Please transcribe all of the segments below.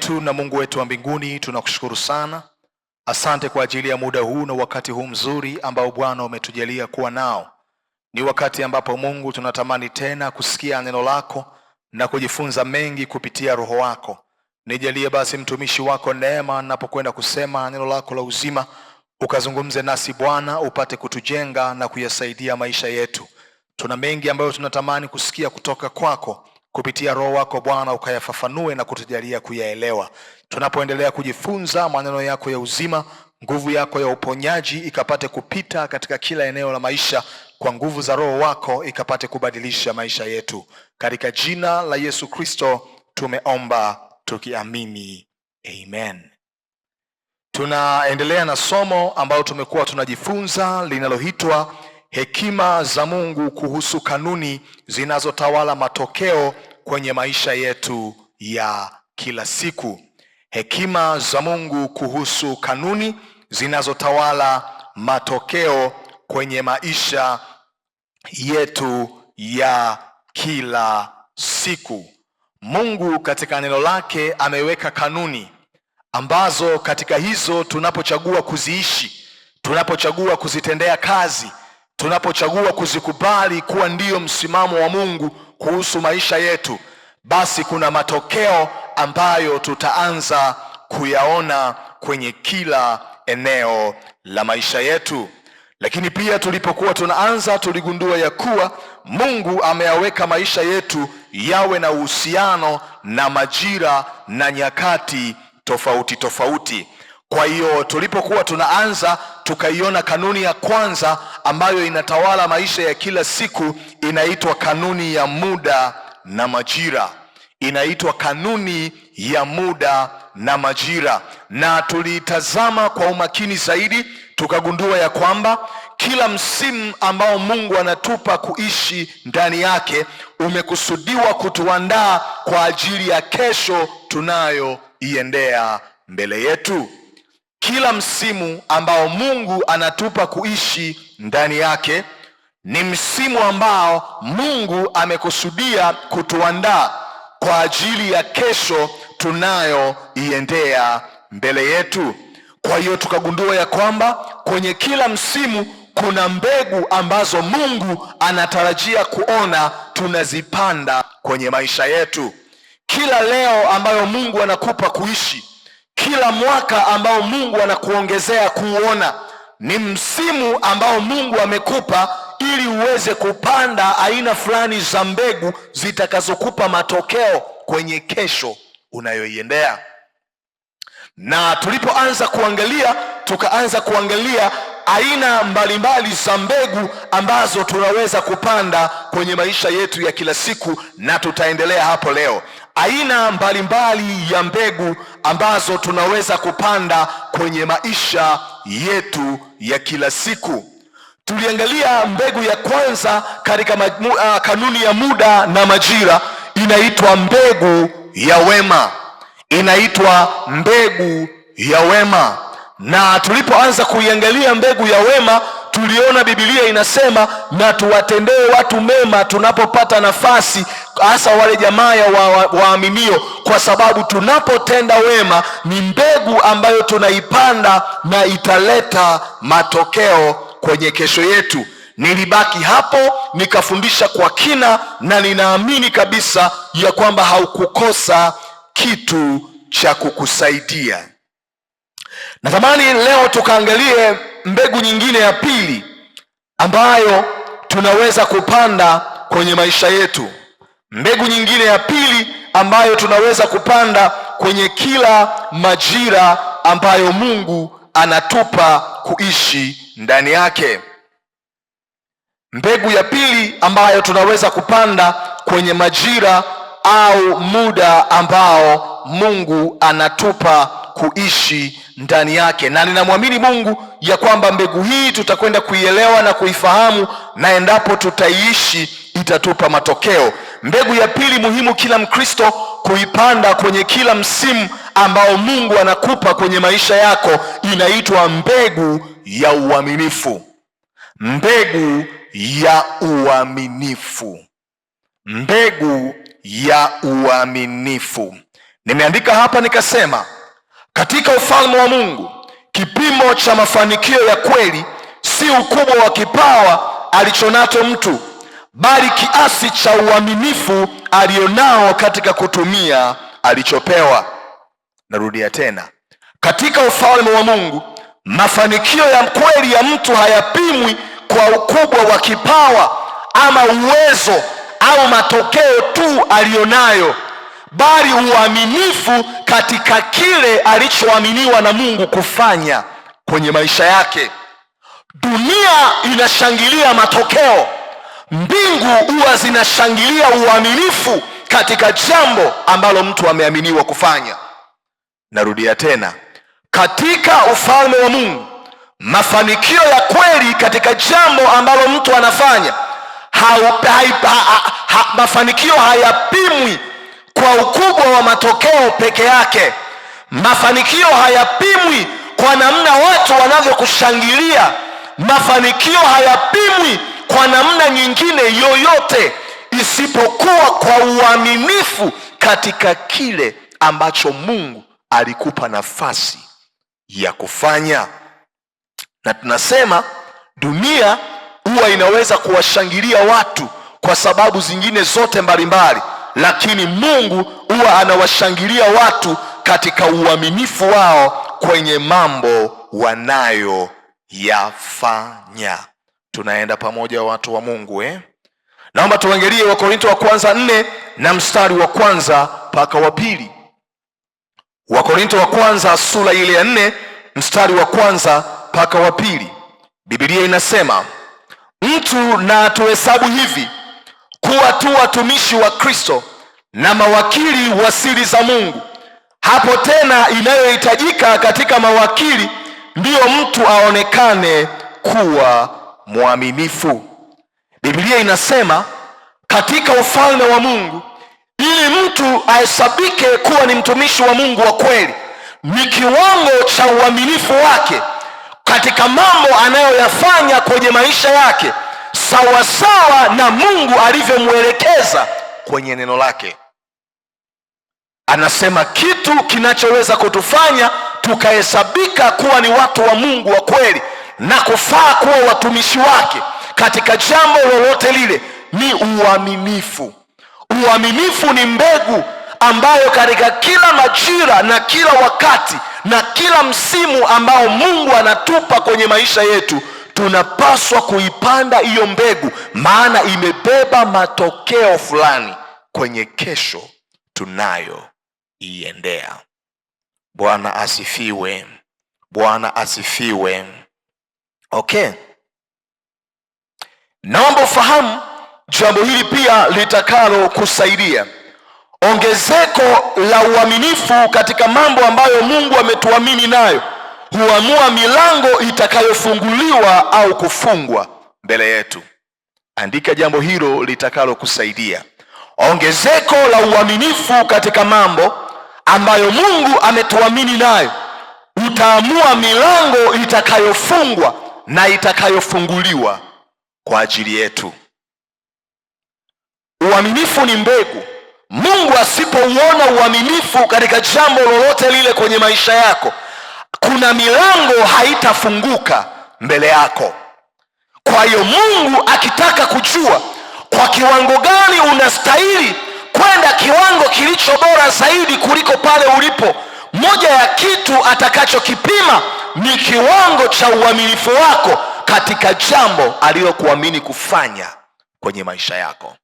wetu na Mungu wetu wa mbinguni, tunakushukuru sana. Asante kwa ajili ya muda huu na wakati huu mzuri ambao Bwana umetujalia kuwa nao. Ni wakati ambapo Mungu tunatamani tena kusikia neno lako na kujifunza mengi kupitia Roho wako. Nijalie basi mtumishi wako neema ninapokwenda kusema neno lako la uzima, ukazungumze nasi Bwana, upate kutujenga na kuyasaidia maisha yetu. Tuna mengi ambayo tunatamani kusikia kutoka kwako. Kupitia Roho wako Bwana ukayafafanue na kutujalia kuyaelewa. Tunapoendelea kujifunza maneno yako ya uzima, nguvu yako ya uponyaji ikapate kupita katika kila eneo la maisha, kwa nguvu za Roho wako ikapate kubadilisha maisha yetu. Katika jina la Yesu Kristo tumeomba tukiamini. Amen. Tunaendelea na somo ambalo tumekuwa tunajifunza linaloitwa hekima za Mungu kuhusu kanuni zinazotawala matokeo kwenye maisha yetu ya kila siku. Hekima za Mungu kuhusu kanuni zinazotawala matokeo kwenye maisha yetu ya kila siku. Mungu katika neno lake ameweka kanuni ambazo katika hizo tunapochagua kuziishi, tunapochagua kuzitendea kazi, tunapochagua kuzikubali kuwa ndiyo msimamo wa Mungu kuhusu maisha yetu, basi kuna matokeo ambayo tutaanza kuyaona kwenye kila eneo la maisha yetu. Lakini pia tulipokuwa tunaanza tuligundua ya kuwa Mungu ameyaweka maisha yetu yawe na uhusiano na majira na nyakati tofauti tofauti. Kwa hiyo tulipokuwa tunaanza tukaiona kanuni ya kwanza ambayo inatawala maisha ya kila siku, inaitwa kanuni ya muda na majira. Inaitwa kanuni ya muda na majira, na tulitazama kwa umakini zaidi, tukagundua ya kwamba kila msimu ambao Mungu anatupa kuishi ndani yake umekusudiwa kutuandaa kwa ajili ya kesho tunayoiendea mbele yetu. Kila msimu ambao Mungu anatupa kuishi ndani yake ni msimu ambao Mungu amekusudia kutuandaa kwa ajili ya kesho tunayoiendea mbele yetu. Kwa hiyo tukagundua ya kwamba kwenye kila msimu kuna mbegu ambazo Mungu anatarajia kuona tunazipanda kwenye maisha yetu. Kila leo ambayo Mungu anakupa kuishi, kila mwaka ambao Mungu anakuongezea kuona, ni msimu ambao Mungu amekupa ili uweze kupanda aina fulani za mbegu zitakazokupa matokeo kwenye kesho unayoiendea. Na tulipoanza kuangalia, tukaanza kuangalia aina mbalimbali za mbegu ambazo tunaweza kupanda kwenye maisha yetu ya kila siku, na tutaendelea hapo leo. Aina mbalimbali ya mbegu ambazo tunaweza kupanda kwenye maisha yetu ya kila siku. Tuliangalia mbegu ya kwanza katika kanuni ya muda na majira, inaitwa mbegu ya wema. Inaitwa mbegu ya wema. Na tulipoanza kuiangalia mbegu ya wema, tuliona Biblia inasema na tuwatendee watu mema tunapopata nafasi, hasa wale jamaa ya waaminio, kwa sababu tunapotenda wema ni mbegu ambayo tunaipanda na italeta matokeo kwenye kesho yetu. Nilibaki hapo nikafundisha kwa kina, na ninaamini kabisa ya kwamba haukukosa kitu cha kukusaidia. Natamani leo tukaangalie mbegu nyingine ya pili ambayo tunaweza kupanda kwenye maisha yetu. Mbegu nyingine ya pili ambayo tunaweza kupanda kwenye kila majira ambayo Mungu anatupa kuishi ndani yake. Mbegu ya pili ambayo tunaweza kupanda kwenye majira au muda ambao Mungu anatupa kuishi ndani yake, na ninamwamini Mungu ya kwamba mbegu hii tutakwenda kuielewa na kuifahamu, na endapo tutaiishi itatupa matokeo. Mbegu ya pili muhimu kila Mkristo kuipanda kwenye kila msimu ambao Mungu anakupa kwenye maisha yako inaitwa mbegu ya uaminifu. Mbegu ya uaminifu. Mbegu ya uaminifu. Nimeandika hapa nikasema, katika ufalme wa Mungu kipimo cha mafanikio ya kweli si ukubwa wa kipawa alichonacho mtu, bali kiasi cha uaminifu alionao katika kutumia alichopewa. Narudia tena, katika ufalme wa Mungu mafanikio ya kweli ya mtu hayapimwi kwa ukubwa wa kipawa ama uwezo au matokeo tu alionayo, bali uaminifu katika kile alichoaminiwa na Mungu kufanya kwenye maisha yake. Dunia inashangilia matokeo, mbingu huwa zinashangilia uaminifu katika jambo ambalo mtu ameaminiwa kufanya. Narudia tena, katika ufalme wa Mungu mafanikio ya kweli katika jambo ambalo mtu anafanya mafanikio hayapimwi kwa ukubwa wa matokeo peke yake. Mafanikio hayapimwi kwa namna watu wanavyokushangilia. Mafanikio hayapimwi kwa namna nyingine yoyote isipokuwa kwa uaminifu katika kile ambacho Mungu alikupa nafasi ya kufanya. Na tunasema dunia huwa inaweza kuwashangilia watu kwa sababu zingine zote mbalimbali, lakini Mungu huwa anawashangilia watu katika uaminifu wao kwenye mambo wanayoyafanya. Tunaenda pamoja watu wa Mungu Naomba tuangalie Wakorintho wa kwanza 4 na mstari wa kwanza mpaka wa pili. Wakorintho wa kwanza sura ile ya 4 mstari wa kwanza mpaka wa pili. Biblia inasema, mtu na tuhesabu hivi kuwa tu watumishi wa Kristo na mawakili wa siri za Mungu. Hapo tena inayohitajika katika mawakili ndiyo mtu aonekane kuwa mwaminifu. Biblia inasema katika ufalme wa Mungu, ili mtu ahesabike kuwa ni mtumishi wa Mungu wa kweli, ni kiwango cha uaminifu wake katika mambo anayoyafanya kwenye maisha yake, sawasawa na Mungu alivyomwelekeza kwenye neno lake. Anasema kitu kinachoweza kutufanya tukahesabika kuwa ni watu wa Mungu wa kweli na kufaa kuwa watumishi wake katika jambo lolote lile ni uaminifu. Uaminifu ni mbegu ambayo katika kila majira na kila wakati na kila msimu ambao Mungu anatupa kwenye maisha yetu, tunapaswa kuipanda hiyo mbegu, maana imebeba matokeo fulani kwenye kesho tunayoiendea. Bwana asifiwe. Bwana asifiwe. Okay. Naomba ufahamu jambo hili pia litakalo kusaidia. Ongezeko la uaminifu katika mambo ambayo Mungu ametuamini nayo huamua milango itakayofunguliwa au kufungwa mbele yetu. Andika jambo hilo litakalo kusaidia. Ongezeko la uaminifu katika mambo ambayo Mungu ametuamini nayo utaamua milango itakayofungwa na itakayofunguliwa kwa ajili yetu. Uaminifu ni mbegu. Mungu asipouona uaminifu katika jambo lolote lile kwenye maisha yako, kuna milango haitafunguka mbele yako. Kwa hiyo Mungu akitaka kujua kwa kiwango gani unastahili kwenda kiwango kilicho bora zaidi kuliko pale ulipo, moja ya kitu atakachokipima ni kiwango cha uaminifu wako katika jambo alilokuamini kufanya kwenye maisha yako.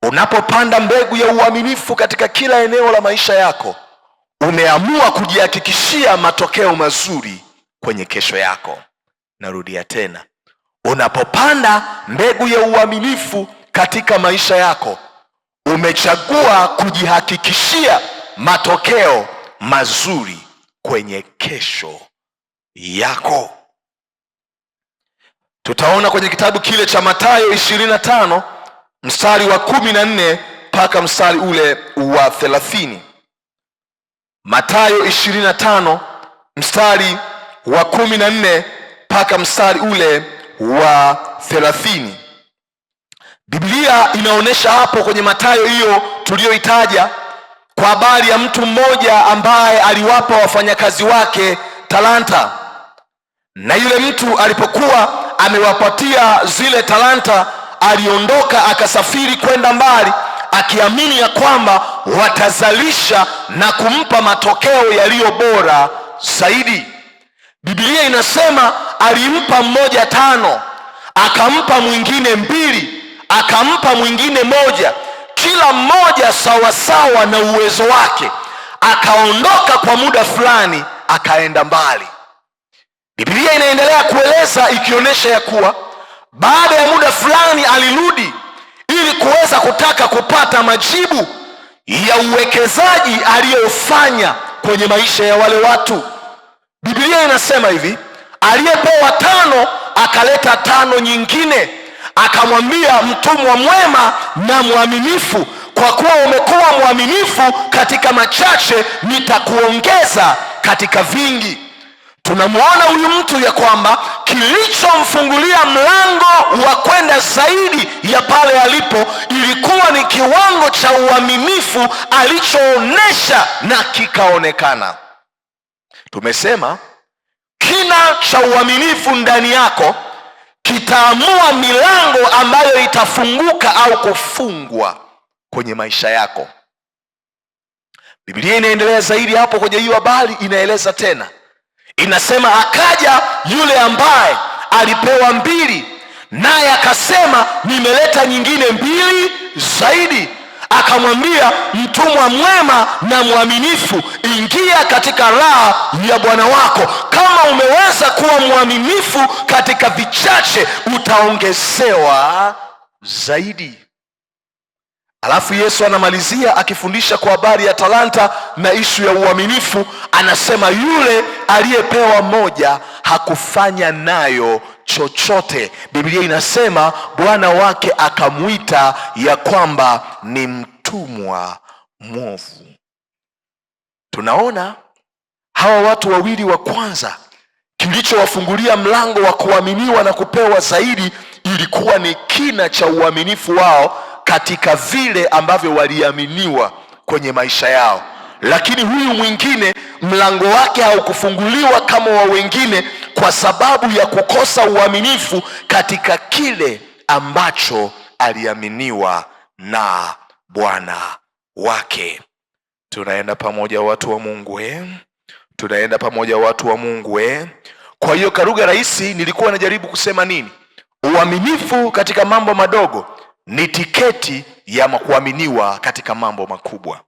Unapopanda mbegu ya uaminifu katika kila eneo la maisha yako, umeamua kujihakikishia matokeo mazuri kwenye kesho yako. Narudia tena, unapopanda mbegu ya uaminifu katika maisha yako, umechagua kujihakikishia matokeo mazuri kwenye kesho yako. Tutaona kwenye kitabu kile cha Mathayo 25 mstari wa 14 mpaka mstari ule wa 30. Mathayo 25 mstari wa 14 mpaka mstari ule wa 30. Biblia inaonyesha hapo kwenye Mathayo hiyo tuliyoitaja kwa habari ya mtu mmoja ambaye aliwapa wafanyakazi wake talanta, na yule mtu alipokuwa amewapatia zile talanta, aliondoka akasafiri kwenda mbali, akiamini ya kwamba watazalisha na kumpa matokeo yaliyo bora zaidi. Biblia inasema alimpa mmoja 5, akampa mwingine 2, akampa mwingine 1, kila mmoja sawasawa na uwezo wake. Akaondoka kwa muda fulani, akaenda mbali. Biblia inaendelea kueleza ikionyesha ya kuwa baada ya muda fulani alirudi ili kuweza kutaka kupata majibu ya uwekezaji aliyofanya kwenye maisha ya wale watu. Biblia inasema hivi, aliyepewa 5 akaleta 5 nyingine, akamwambia, mtumwa mwema na mwaminifu, kwa kuwa umekuwa mwaminifu katika machache, nitakuongeza katika vingi. Tunamwona huyu mtu ya kwamba kilichomfungulia mlango wa kwenda zaidi ya pale alipo ilikuwa ni kiwango cha uaminifu alichoonesha na kikaonekana. Tumesema kina cha uaminifu ndani yako kitaamua milango ambayo itafunguka au kufungwa kwenye maisha yako. Biblia inaendelea zaidi hapo kwenye hiyo habari, inaeleza tena, inasema akaja yule ambaye alipewa 2, naye akasema, nimeleta nyingine 2 zaidi. Akamwambia, mtumwa mwema na mwaminifu, ingia katika raha ya bwana wako. Kama umeweza kuwa mwaminifu katika vichache, utaongezewa zaidi. Alafu Yesu anamalizia akifundisha kwa habari ya talanta na ishu ya uaminifu. Anasema yule aliyepewa 1 hakufanya nayo chochote. Biblia inasema bwana wake akamwita ya kwamba ni mtumwa mwovu. Tunaona hawa watu wawili wa kwanza, kilichowafungulia mlango wa kuaminiwa na kupewa zaidi ilikuwa ni kina cha uaminifu wao katika vile ambavyo waliaminiwa kwenye maisha yao. Lakini huyu mwingine mlango wake haukufunguliwa kama wa wengine kwa sababu ya kukosa uaminifu katika kile ambacho aliaminiwa na bwana wake. Tunaenda pamoja watu wa Mungu Tunaenda pamoja watu wa Mungu Kwa hiyo kwa rahisi nilikuwa najaribu kusema nini? Uaminifu katika mambo madogo ni tiketi ya kuaminiwa katika mambo makubwa.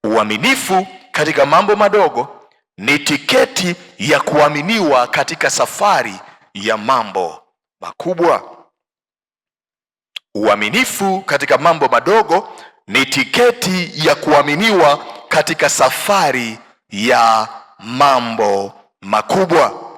Uaminifu katika mambo madogo ni tiketi ya kuaminiwa katika safari ya mambo makubwa. Uaminifu katika mambo madogo ni tiketi ya kuaminiwa katika safari ya mambo makubwa.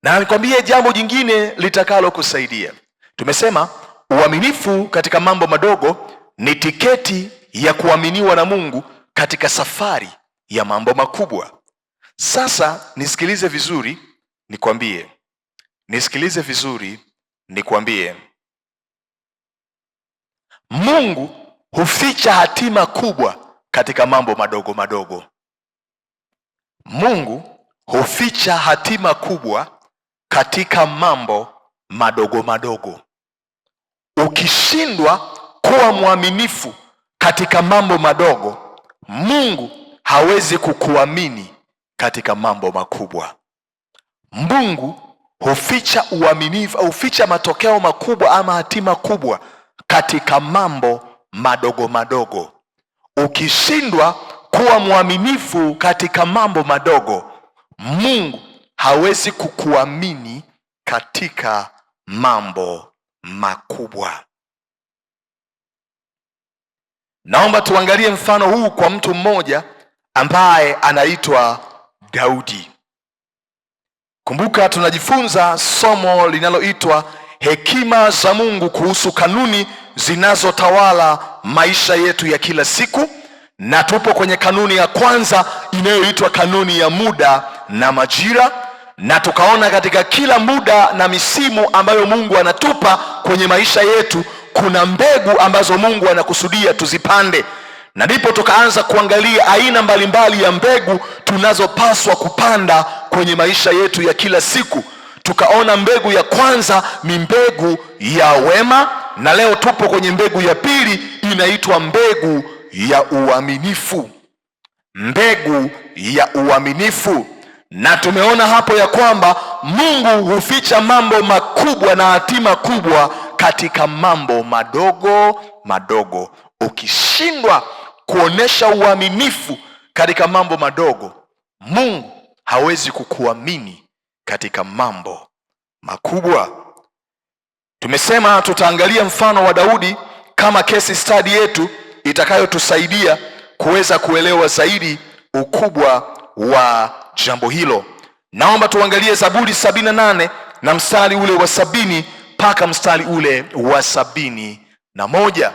Na nikwambie jambo jingine litakalo kusaidia. Tumesema uaminifu katika mambo madogo ni tiketi ya kuaminiwa na Mungu katika safari ya mambo makubwa. Sasa nisikilize vizuri nikwambie. Mungu huficha hatima kubwa katika mambo madogo madogo. Mungu huficha hatima kubwa katika mambo madogo madogo. Ukishindwa kuwa mwaminifu katika mambo madogo, Mungu hawezi kukuamini katika mambo makubwa. Mungu huficha uaminifu, huficha matokeo makubwa ama hatima kubwa katika mambo madogo madogo. Ukishindwa kuwa mwaminifu katika mambo madogo, Mungu hawezi kukuamini katika mambo makubwa. Naomba tuangalie mfano huu kwa mtu mmoja ambaye anaitwa Daudi. Kumbuka tunajifunza somo linaloitwa hekima za Mungu kuhusu kanuni zinazotawala maisha yetu ya kila siku, na tupo kwenye kanuni ya kwanza inayoitwa kanuni ya muda na majira, na tukaona katika kila muda na misimu ambayo Mungu anatupa kwenye maisha yetu kuna mbegu ambazo Mungu anakusudia tuzipande. na ndipo tukaanza kuangalia aina mbalimbali ya mbegu tunazopaswa kupanda kwenye maisha yetu ya kila siku. Tukaona mbegu ya kwanza ni mbegu ya wema, na leo tupo kwenye mbegu ya pili, inaitwa mbegu ya uaminifu. Mbegu ya uaminifu. Na tumeona hapo ya kwamba Mungu huficha mambo makubwa na hatima kubwa katika mambo madogo madogo. Ukishindwa kuonesha uaminifu katika mambo madogo, Mungu hawezi kukuamini katika mambo makubwa. Tumesema tutaangalia mfano wa Daudi kama case study yetu itakayotusaidia kuweza kuelewa zaidi ukubwa wa jambo hilo. Naomba tuangalie Zaburi 78 na mstari ule wa 70 mpaka mstari ule wa 71.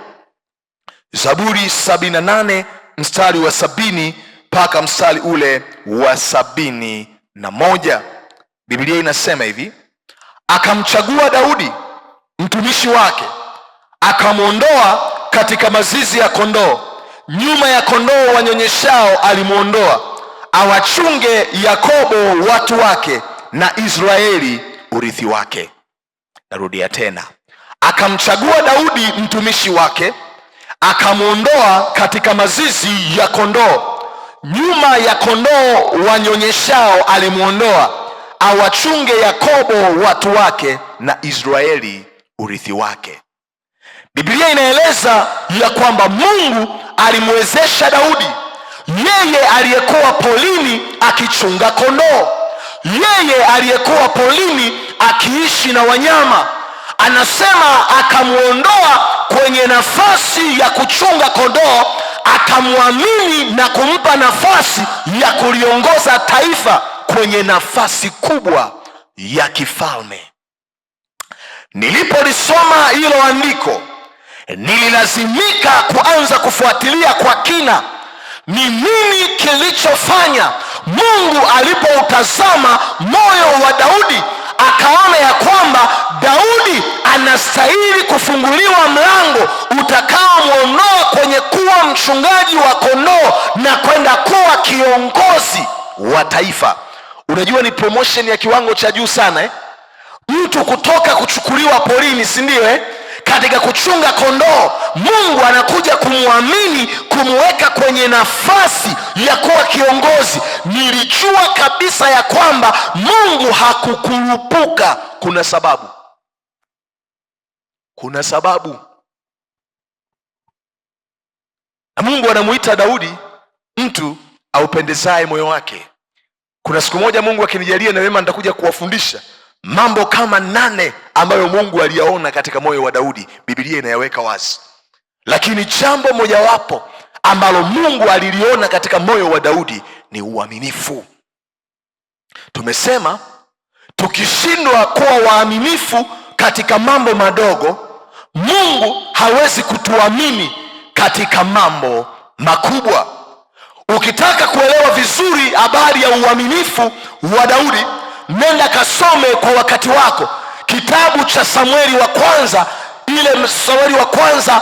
Zaburi 78 mstari wa 70 mpaka mstari ule wa 71. Biblia inasema hivi: akamchagua Daudi mtumishi wake, akamwondoa katika mazizi ya kondoo, nyuma ya kondoo wanyonyeshao alimwondoa, awachunge Yakobo watu wake, na Israeli urithi wake. Narudia tena, akamchagua Daudi mtumishi wake, akamwondoa katika mazizi ya kondoo, nyuma ya kondoo wanyonyeshao alimwondoa, awachunge Yakobo watu wake, na Israeli urithi wake. Biblia inaeleza ya kwamba Mungu alimwezesha Daudi, yeye aliyekuwa polini akichunga kondoo, yeye aliyekuwa polini akiishi na wanyama. Anasema akamwondoa kwenye nafasi ya kuchunga kondoo, akamwamini na kumpa nafasi ya kuliongoza taifa kwenye nafasi kubwa ya kifalme. Nilipolisoma hilo andiko, nililazimika kuanza kufuatilia kwa kina ni nini kilichofanya Mungu alipoutazama moyo wa Daudi akaona ya kwamba Daudi anastahili kufunguliwa mlango utakaomwondoa kwenye kuwa mchungaji wa kondoo na kwenda kuwa kiongozi wa taifa. Unajua ni promotion ya kiwango cha juu sana mtu kutoka kuchukuliwa porini, si ndio katika kuchunga kondoo, Mungu anakuja kumwamini, kumweka kwenye nafasi ya kuwa kiongozi. Nilijua kabisa ya kwamba Mungu hakukurupuka. Kuna sababu. Kuna sababu. Na Mungu anamuita Daudi mtu aupendezaye moyo wake. Kuna siku moja Mungu akinijalia na wema nitakuja kuwafundisha mambo kama 8 ambayo Mungu aliyaona katika moyo wa Daudi. Biblia inayaweka wazi. Lakini jambo mojawapo ambalo Mungu aliliona katika moyo wa Daudi ni uaminifu. Tumesema tukishindwa kuwa waaminifu katika mambo madogo, Mungu hawezi kutuamini katika mambo makubwa. Ukitaka kuelewa vizuri habari ya uaminifu wa Daudi, nenda kasome kwa wakati wako kitabu cha Samueli wa kwanza, ile Samueli wa kwanza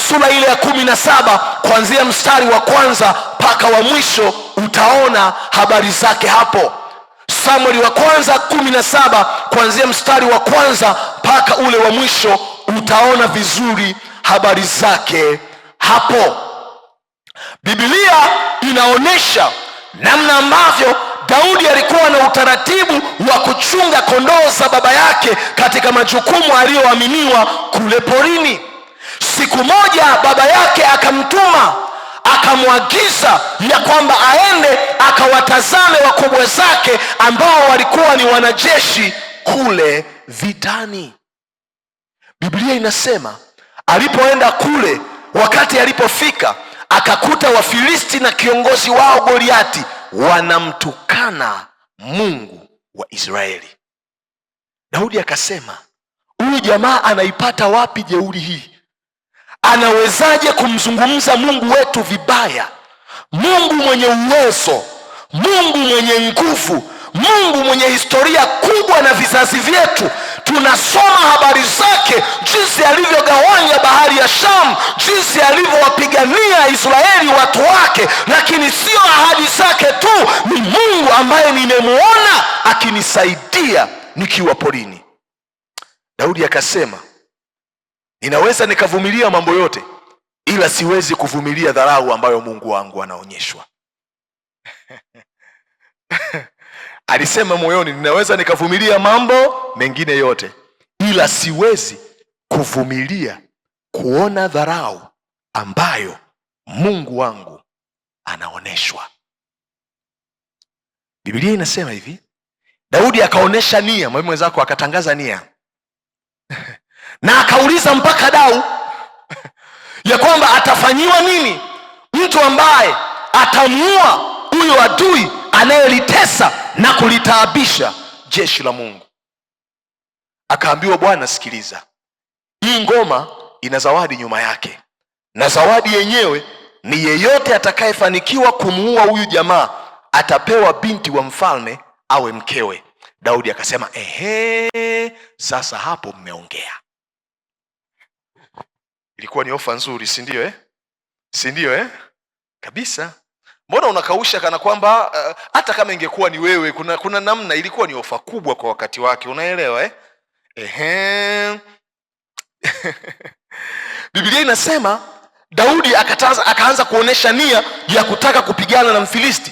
sura ile ya 17 kuanzia mstari wa kwanza mpaka wa mwisho, utaona habari zake hapo. Samueli wa kwanza 17 kuanzia mstari wa kwanza mpaka ule wa mwisho, utaona vizuri habari zake hapo. Biblia inaonyesha namna ambavyo Daudi alikuwa na utaratibu wa kuchunga kondoo za baba yake katika majukumu aliyoaminiwa kule porini. Siku moja baba yake akamtuma, akamwagiza ya kwamba aende akawatazame wakubwa zake ambao walikuwa ni wanajeshi kule vitani. Biblia inasema alipoenda kule, wakati alipofika akakuta Wafilisti na kiongozi wao Goliati wanamtukana Mungu wa Israeli. Daudi akasema, huyu jamaa anaipata wapi jeuri hii? Anawezaje kumzungumza Mungu wetu vibaya? Mungu mwenye uwezo, Mungu mwenye nguvu, Mungu mwenye historia kubwa na vizazi vyetu. Tunasoma habari zake, jinsi alivyogawanya bahari ya Shamu, jinsi alivyowapigania Israeli watu wake. Lakini sio ahadi zake tu, ni Mungu ambaye nimemuona akinisaidia nikiwa porini. Daudi akasema, ninaweza nikavumilia mambo yote, ila siwezi kuvumilia dharau ambayo Mungu wangu anaonyeshwa. Alisema moyoni, ninaweza nikavumilia mambo mengine yote, ila siwezi kuvumilia kuona dharau ambayo Mungu wangu anaonyeshwa. Biblia inasema hivi, Daudi akaonesha nia, mwenzako akatangaza nia na akauliza mpaka dau ya kwamba atafanyiwa nini mtu ambaye atamuua huyo adui anayelitesa na kulitaabisha jeshi la Mungu. Akaambiwa, Bwana sikiliza, hii ngoma ina zawadi nyuma yake, na zawadi yenyewe ni yeyote atakayefanikiwa kumuua huyu jamaa atapewa binti wa mfalme awe mkewe. Daudi akasema, sasa hapo mmeongea. Ilikuwa ni ofa nzuri, si ndio si ndio kabisa. Mbona unakausha kana kwamba hata kama ingekuwa ni wewe, kuna namna. Ilikuwa ni ofa kubwa kwa wakati wake, unaelewa Biblia inasema Daudi akaanza kuonesha nia ya kutaka kupigana na Mfilisti.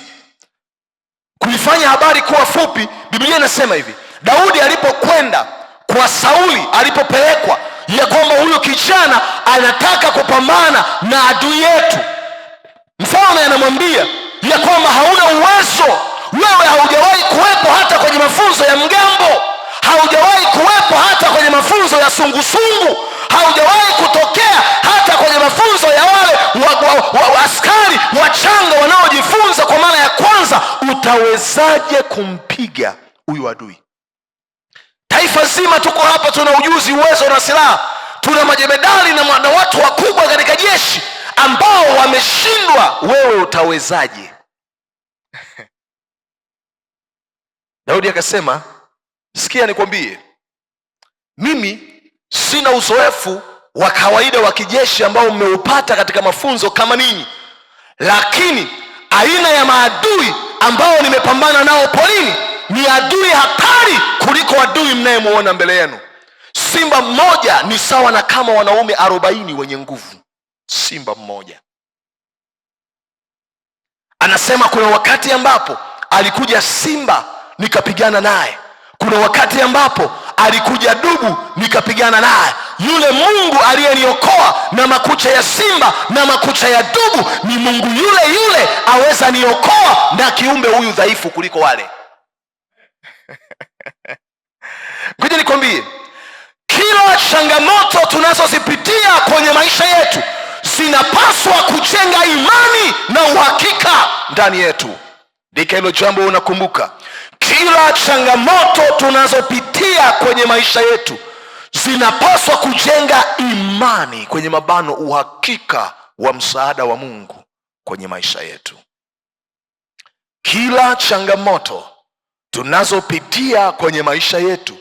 Kuifanya habari kuwa fupi, Biblia inasema hivi, Daudi alipokwenda kwa Sauli, alipopelekwa ya kwamba huyo kijana anataka kupambana na adui yetu, mfalme anamwambia ya kwamba hauna uwezo, wewe haujawahi kuwepo hata kwenye mafunzo ya mgambo, haujawahi kuwepo hata kwenye mafunzo ya sungusungu, haujawahi kutokea hata kwenye mafunzo ya wale askari wachanga wanaojifunza kwa mara ya kwanza. Utawezaje kumpiga huyu adui? Taifa zima tuko hapa, tuna ujuzi, uwezo na silaha, tuna majemedali na watu wakubwa katika jeshi ambao wameshindwa. Wewe utawezaje? Daudi akasema, sikia nikwambie, mimi sina uzoefu wa kawaida wa kijeshi ambao mmeupata katika mafunzo kama ninyi, lakini aina ya maadui ambao nimepambana nao porini ni adui hatari kuliko adui mnayemuona mbele yenu. Simba mmoja ni sawa na kama wanaume 40 wenye nguvu. Simba mmoja. Anasema kuna wakati ambapo alikuja simba nikapigana naye, kuna wakati ambapo alikuja dubu nikapigana naye. Yule Mungu aliyeniokoa na makucha ya simba na makucha ya dubu ni Mungu yule yule aweza niokoa na kiumbe huyu dhaifu kuliko wale. Ngoja nikwambie, kila changamoto tunazozipitia kwenye maisha yetu zinapaswa kujenga imani na uhakika ndani yetu. Ndika hilo jambo unakumbuka. Kila changamoto tunazopitia kwenye maisha yetu zinapaswa kujenga imani, kwenye mabano uhakika wa msaada wa Mungu kwenye maisha yetu. Kila changamoto tunazopitia kwenye maisha yetu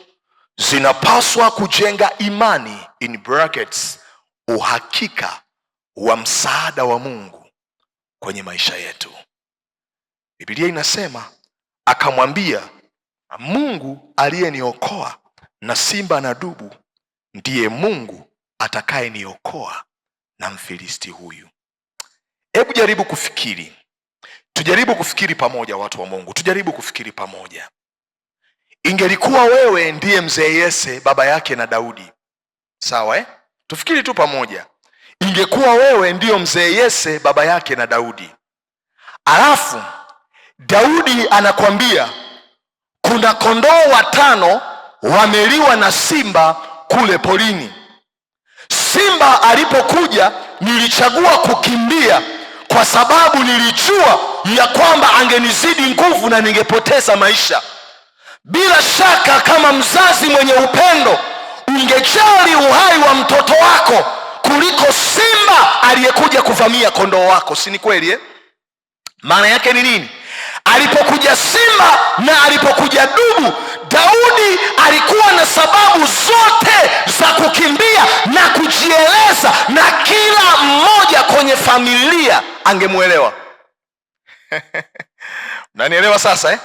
zinapaswa kujenga imani, in brackets, uhakika wa msaada wa Mungu kwenye maisha yetu. Biblia inasema, akamwambia, Mungu aliyeniokoa na simba na dubu ndiye Mungu atakayeniokoa na Mfilisti huyu. Hebu jaribu kufikiri. Tujaribu kufikiri pamoja, watu wa Mungu. Tujaribu kufikiri pamoja. Ingelikuwa wewe ndiye mzee Yese baba yake na Daudi. Sawa Tufikiri tu pamoja. Ingekuwa wewe ndiyo mzee Yese baba yake na Daudi. Alafu Daudi anakwambia kuna kondoo 5 wameliwa na simba kule porini. Simba alipokuja nilichagua kukimbia kwa sababu nilijua ya kwamba angenizidi nguvu na ningepoteza maisha. Bila shaka kama mzazi mwenye upendo ungejali uhai wa mtoto wako kuliko simba aliyekuja kuvamia kondoo wako, si ni kweli Maana yake ni nini? Alipokuja simba na alipokuja dubu, Daudi alikuwa na sababu zote za kukimbia na kujieleza na kwenye familia angemuelewa. Unanielewa sasa eh?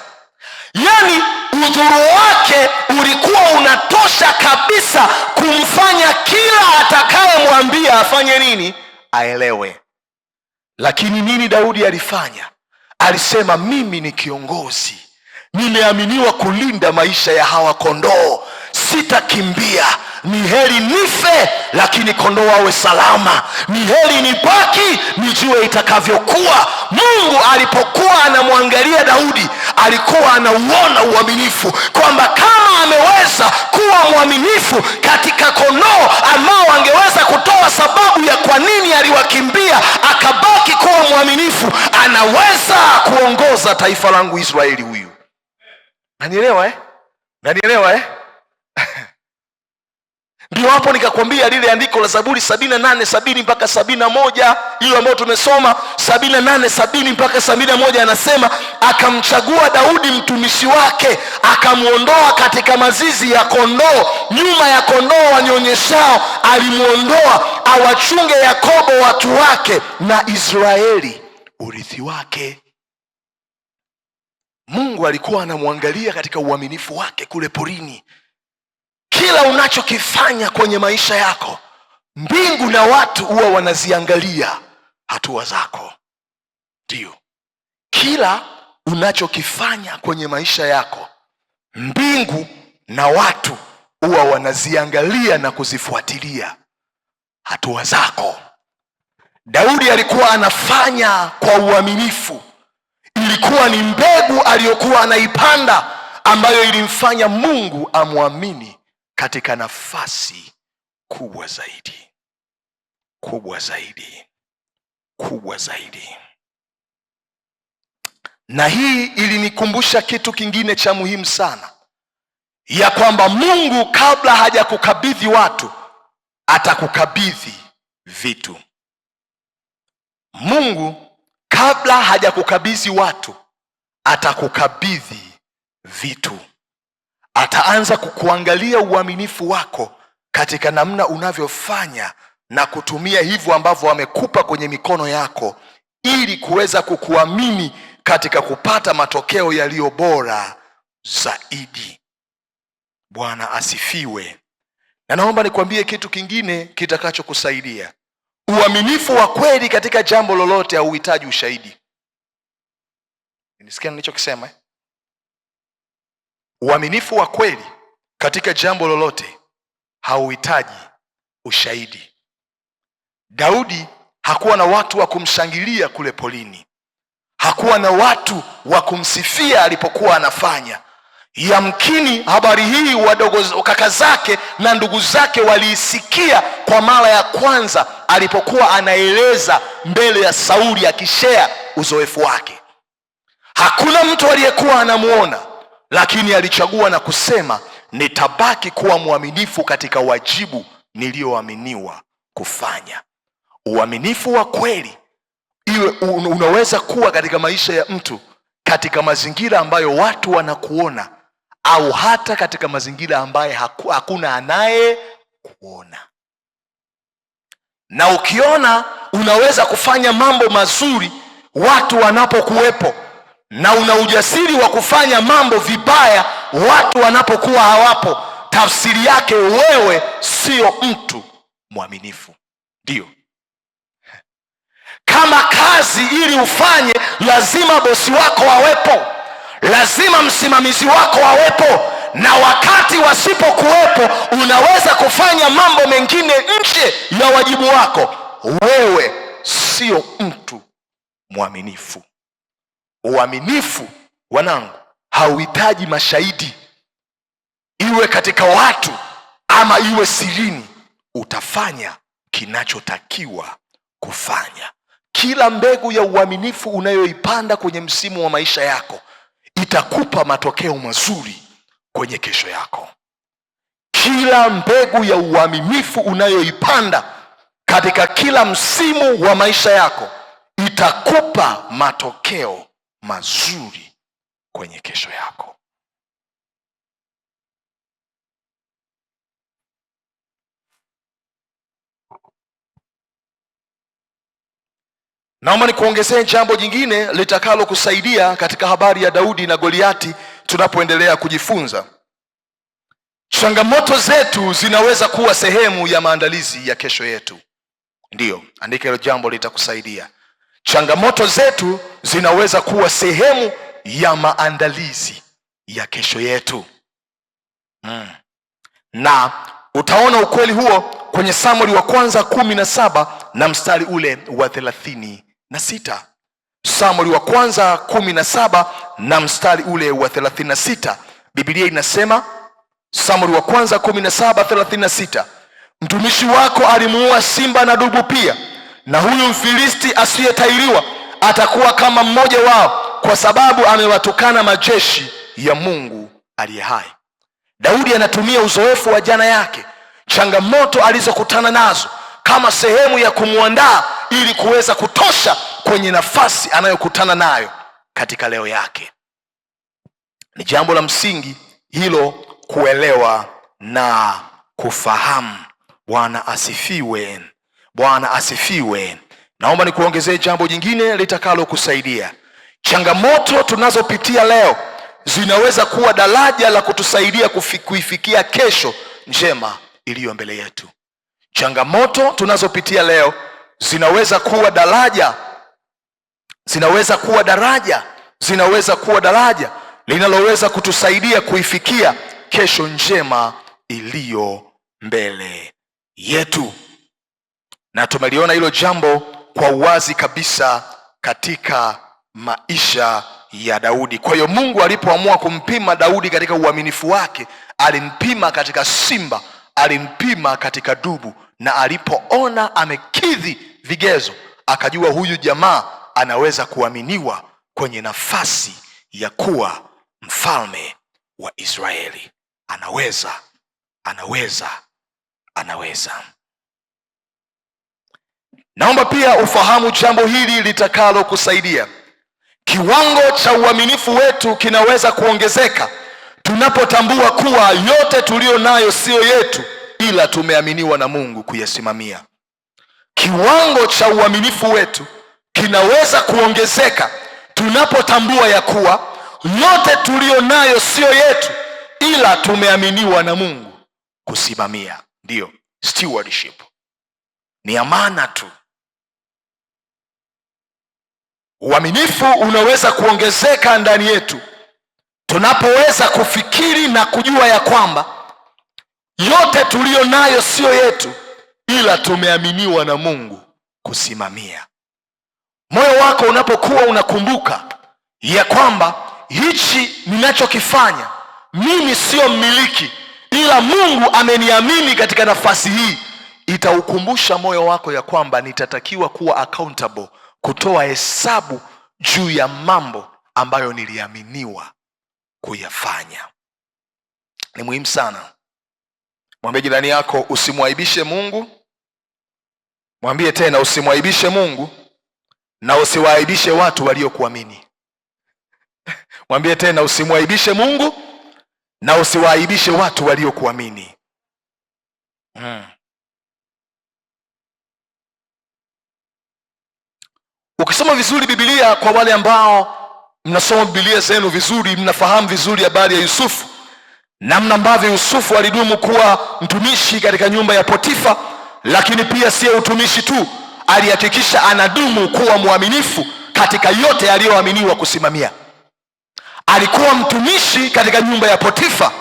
Yaani udhuru wake ulikuwa unatosha kabisa kumfanya kila atakayemwambia afanye nini aelewe. Lakini nini Daudi alifanya? Alisema, mimi ni kiongozi, nimeaminiwa kulinda maisha ya hawa kondoo, sitakimbia. Ni heri nife lakini kondoo wawe salama, ni heri nibaki nijue itakavyokuwa. Mungu alipokuwa anamwangalia Daudi alikuwa anauona uaminifu, kwamba kama ameweza kuwa mwaminifu katika kondoo ambao angeweza kutoa sababu ya kwa nini aliwakimbia, akabaki kuwa mwaminifu, anaweza kuongoza taifa langu Israeli huyu. Nanielewa eh? Nanielewa eh? Ndio hapo nikakwambia lile andiko la Zaburi 78:70 mpaka 71, hilo ambayo tumesoma 78:70 mpaka 71, anasema akamchagua Daudi mtumishi wake, akamuondoa katika mazizi ya kondoo, nyuma ya kondoo wanyonyeshao alimuondoa, awachunge Yakobo watu wake na Israeli urithi wake. Mungu alikuwa anamwangalia katika uaminifu wake kule porini. Kila unachokifanya kwenye maisha yako, mbingu na watu huwa wanaziangalia hatua zako. Ndio, kila unachokifanya kwenye maisha yako, mbingu na watu huwa wanaziangalia na kuzifuatilia hatua zako. Daudi alikuwa anafanya kwa uaminifu. Ilikuwa ni mbegu aliyokuwa anaipanda ambayo ilimfanya Mungu amwamini katika nafasi kubwa zaidi, kubwa zaidi, kubwa zaidi. Na hii ilinikumbusha kitu kingine cha muhimu sana, ya kwamba Mungu kabla hajakukabidhi watu atakukabidhi vitu. Mungu kabla hajakukabidhi watu atakukabidhi vitu. Ataanza kukuangalia uaminifu wako katika namna unavyofanya na kutumia hivyo ambavyo amekupa kwenye mikono yako, ili kuweza kukuamini katika kupata matokeo yaliyo bora zaidi. Bwana asifiwe. Na naomba nikwambie kitu kingine kitakachokusaidia. Uaminifu wa kweli katika jambo lolote hauhitaji ushahidi. Nisikia nilichokisema eh? Uaminifu wa kweli katika jambo lolote hauhitaji ushahidi. Daudi hakuwa na watu wa kumshangilia kule polini. Hakuwa na watu wa kumsifia alipokuwa anafanya. Yamkini habari hii wadogo kaka zake na ndugu zake waliisikia kwa mara ya kwanza alipokuwa anaeleza mbele ya Sauli akishare uzoefu wake. Hakuna mtu aliyekuwa anamuona, lakini alichagua na kusema, nitabaki kuwa mwaminifu katika wajibu nilioaminiwa kufanya. Uaminifu wa kweli iwe unaweza kuwa katika maisha ya mtu, katika mazingira ambayo watu wanakuona, au hata katika mazingira ambaye hakuna anaye kuona. Na ukiona unaweza kufanya mambo mazuri watu wanapokuwepo, na una ujasiri wa kufanya mambo vibaya watu wanapokuwa hawapo, tafsiri yake wewe sio mtu mwaminifu. Ndio, kama kazi ili ufanye lazima bosi wako awepo, lazima msimamizi wako awepo, na wakati wasipokuwepo unaweza kufanya mambo mengine nje ya wajibu wako, wewe sio mtu mwaminifu. Uaminifu, wanangu, hauhitaji mashahidi. Iwe katika watu ama iwe sirini, utafanya kinachotakiwa kufanya. Kila mbegu ya uaminifu unayoipanda kwenye msimu wa maisha yako itakupa matokeo mazuri kwenye kesho yako. Kila mbegu ya uaminifu unayoipanda katika kila msimu wa maisha yako itakupa matokeo mazuri kwenye kesho yako. Naomba nikuongezee jambo jingine litakalo kusaidia katika habari ya Daudi na Goliati tunapoendelea kujifunza. Changamoto zetu zinaweza kuwa sehemu ya maandalizi ya kesho yetu. Ndiyo, andika hilo jambo litakusaidia. Changamoto zetu zinaweza kuwa sehemu ya maandalizi ya kesho yetu. Na utaona ukweli huo kwenye Samueli wa kwanza 17 na mstari ule wa 36. Samueli wa kwanza 17 na mstari ule wa 36. Biblia inasema, Samueli wa kwanza 17:36, mtumishi wako alimuua simba na dubu pia, na huyu Mfilisti asiyetahiriwa atakuwa kama mmoja wao, kwa sababu amewatukana majeshi ya Mungu aliye hai. Daudi anatumia uzoefu wa jana yake, changamoto alizokutana nazo, kama sehemu ya kumuandaa ili kuweza kutosha kwenye nafasi anayokutana nayo katika leo yake. Ni jambo la msingi hilo kuelewa na kufahamu. Bwana asifiwe. Bwana asifiwe. Naomba nikuongezee jambo jingine litakalo kusaidia. Changamoto tunazopitia leo zinaweza kuwa daraja la kutusaidia kuifikia kesho njema iliyo mbele yetu. Changamoto tunazopitia leo zinaweza kuwa daraja linaloweza kutusaidia kuifikia kesho njema iliyo mbele yetu. Na tumeliona hilo jambo kwa uwazi kabisa katika maisha ya Daudi. Kwa hiyo Mungu alipoamua kumpima Daudi katika uaminifu wake, alimpima katika simba, alimpima katika dubu, na alipoona amekidhi vigezo, akajua huyu jamaa anaweza kuaminiwa kwenye nafasi ya kuwa mfalme wa Israeli. Anaweza. Naomba pia ufahamu jambo hili litakalo kusaidia. Kiwango cha uaminifu wetu kinaweza kuongezeka tunapotambua kuwa yote tulio nayo sio yetu, ila tumeaminiwa na Mungu kuyasimamia. Kiwango cha uaminifu wetu kinaweza kuongezeka tunapotambua ya kuwa yote tulio nayo sio yetu, ila tumeaminiwa na Mungu kusimamia. Ndiyo, stewardship ni amana tu. Uaminifu unaweza kuongezeka ndani yetu tunapoweza kufikiri na kujua ya kwamba yote tulio nayo sio yetu, ila tumeaminiwa na Mungu kusimamia. Moyo wako unapokuwa unakumbuka ya kwamba hichi ninachokifanya mimi sio mmiliki, ila Mungu ameniamini katika nafasi hii, itaukumbusha moyo wako ya kwamba nitatakiwa kuwa accountable, kutoa hesabu juu ya mambo ambayo niliaminiwa kuyafanya. Ni muhimu sana. Mwambie jirani yako, usimwaibishe Mungu. Mwambie tena, usimwaibishe Mungu na usiwaibishe watu waliokuamini. Mwambie tena, usimwaibishe Mungu na usiwaibishe watu waliokuamini. Ukisoma vizuri Biblia, kwa wale ambao mnasoma Biblia zenu vizuri, mnafahamu vizuri habari ya Yusufu, namna ambavyo Yusufu alidumu kuwa mtumishi katika nyumba ya Potifa. Lakini pia sio utumishi tu, alihakikisha anadumu kuwa mwaminifu katika yote aliyoaminiwa kusimamia. Alikuwa mtumishi katika nyumba ya Potifa,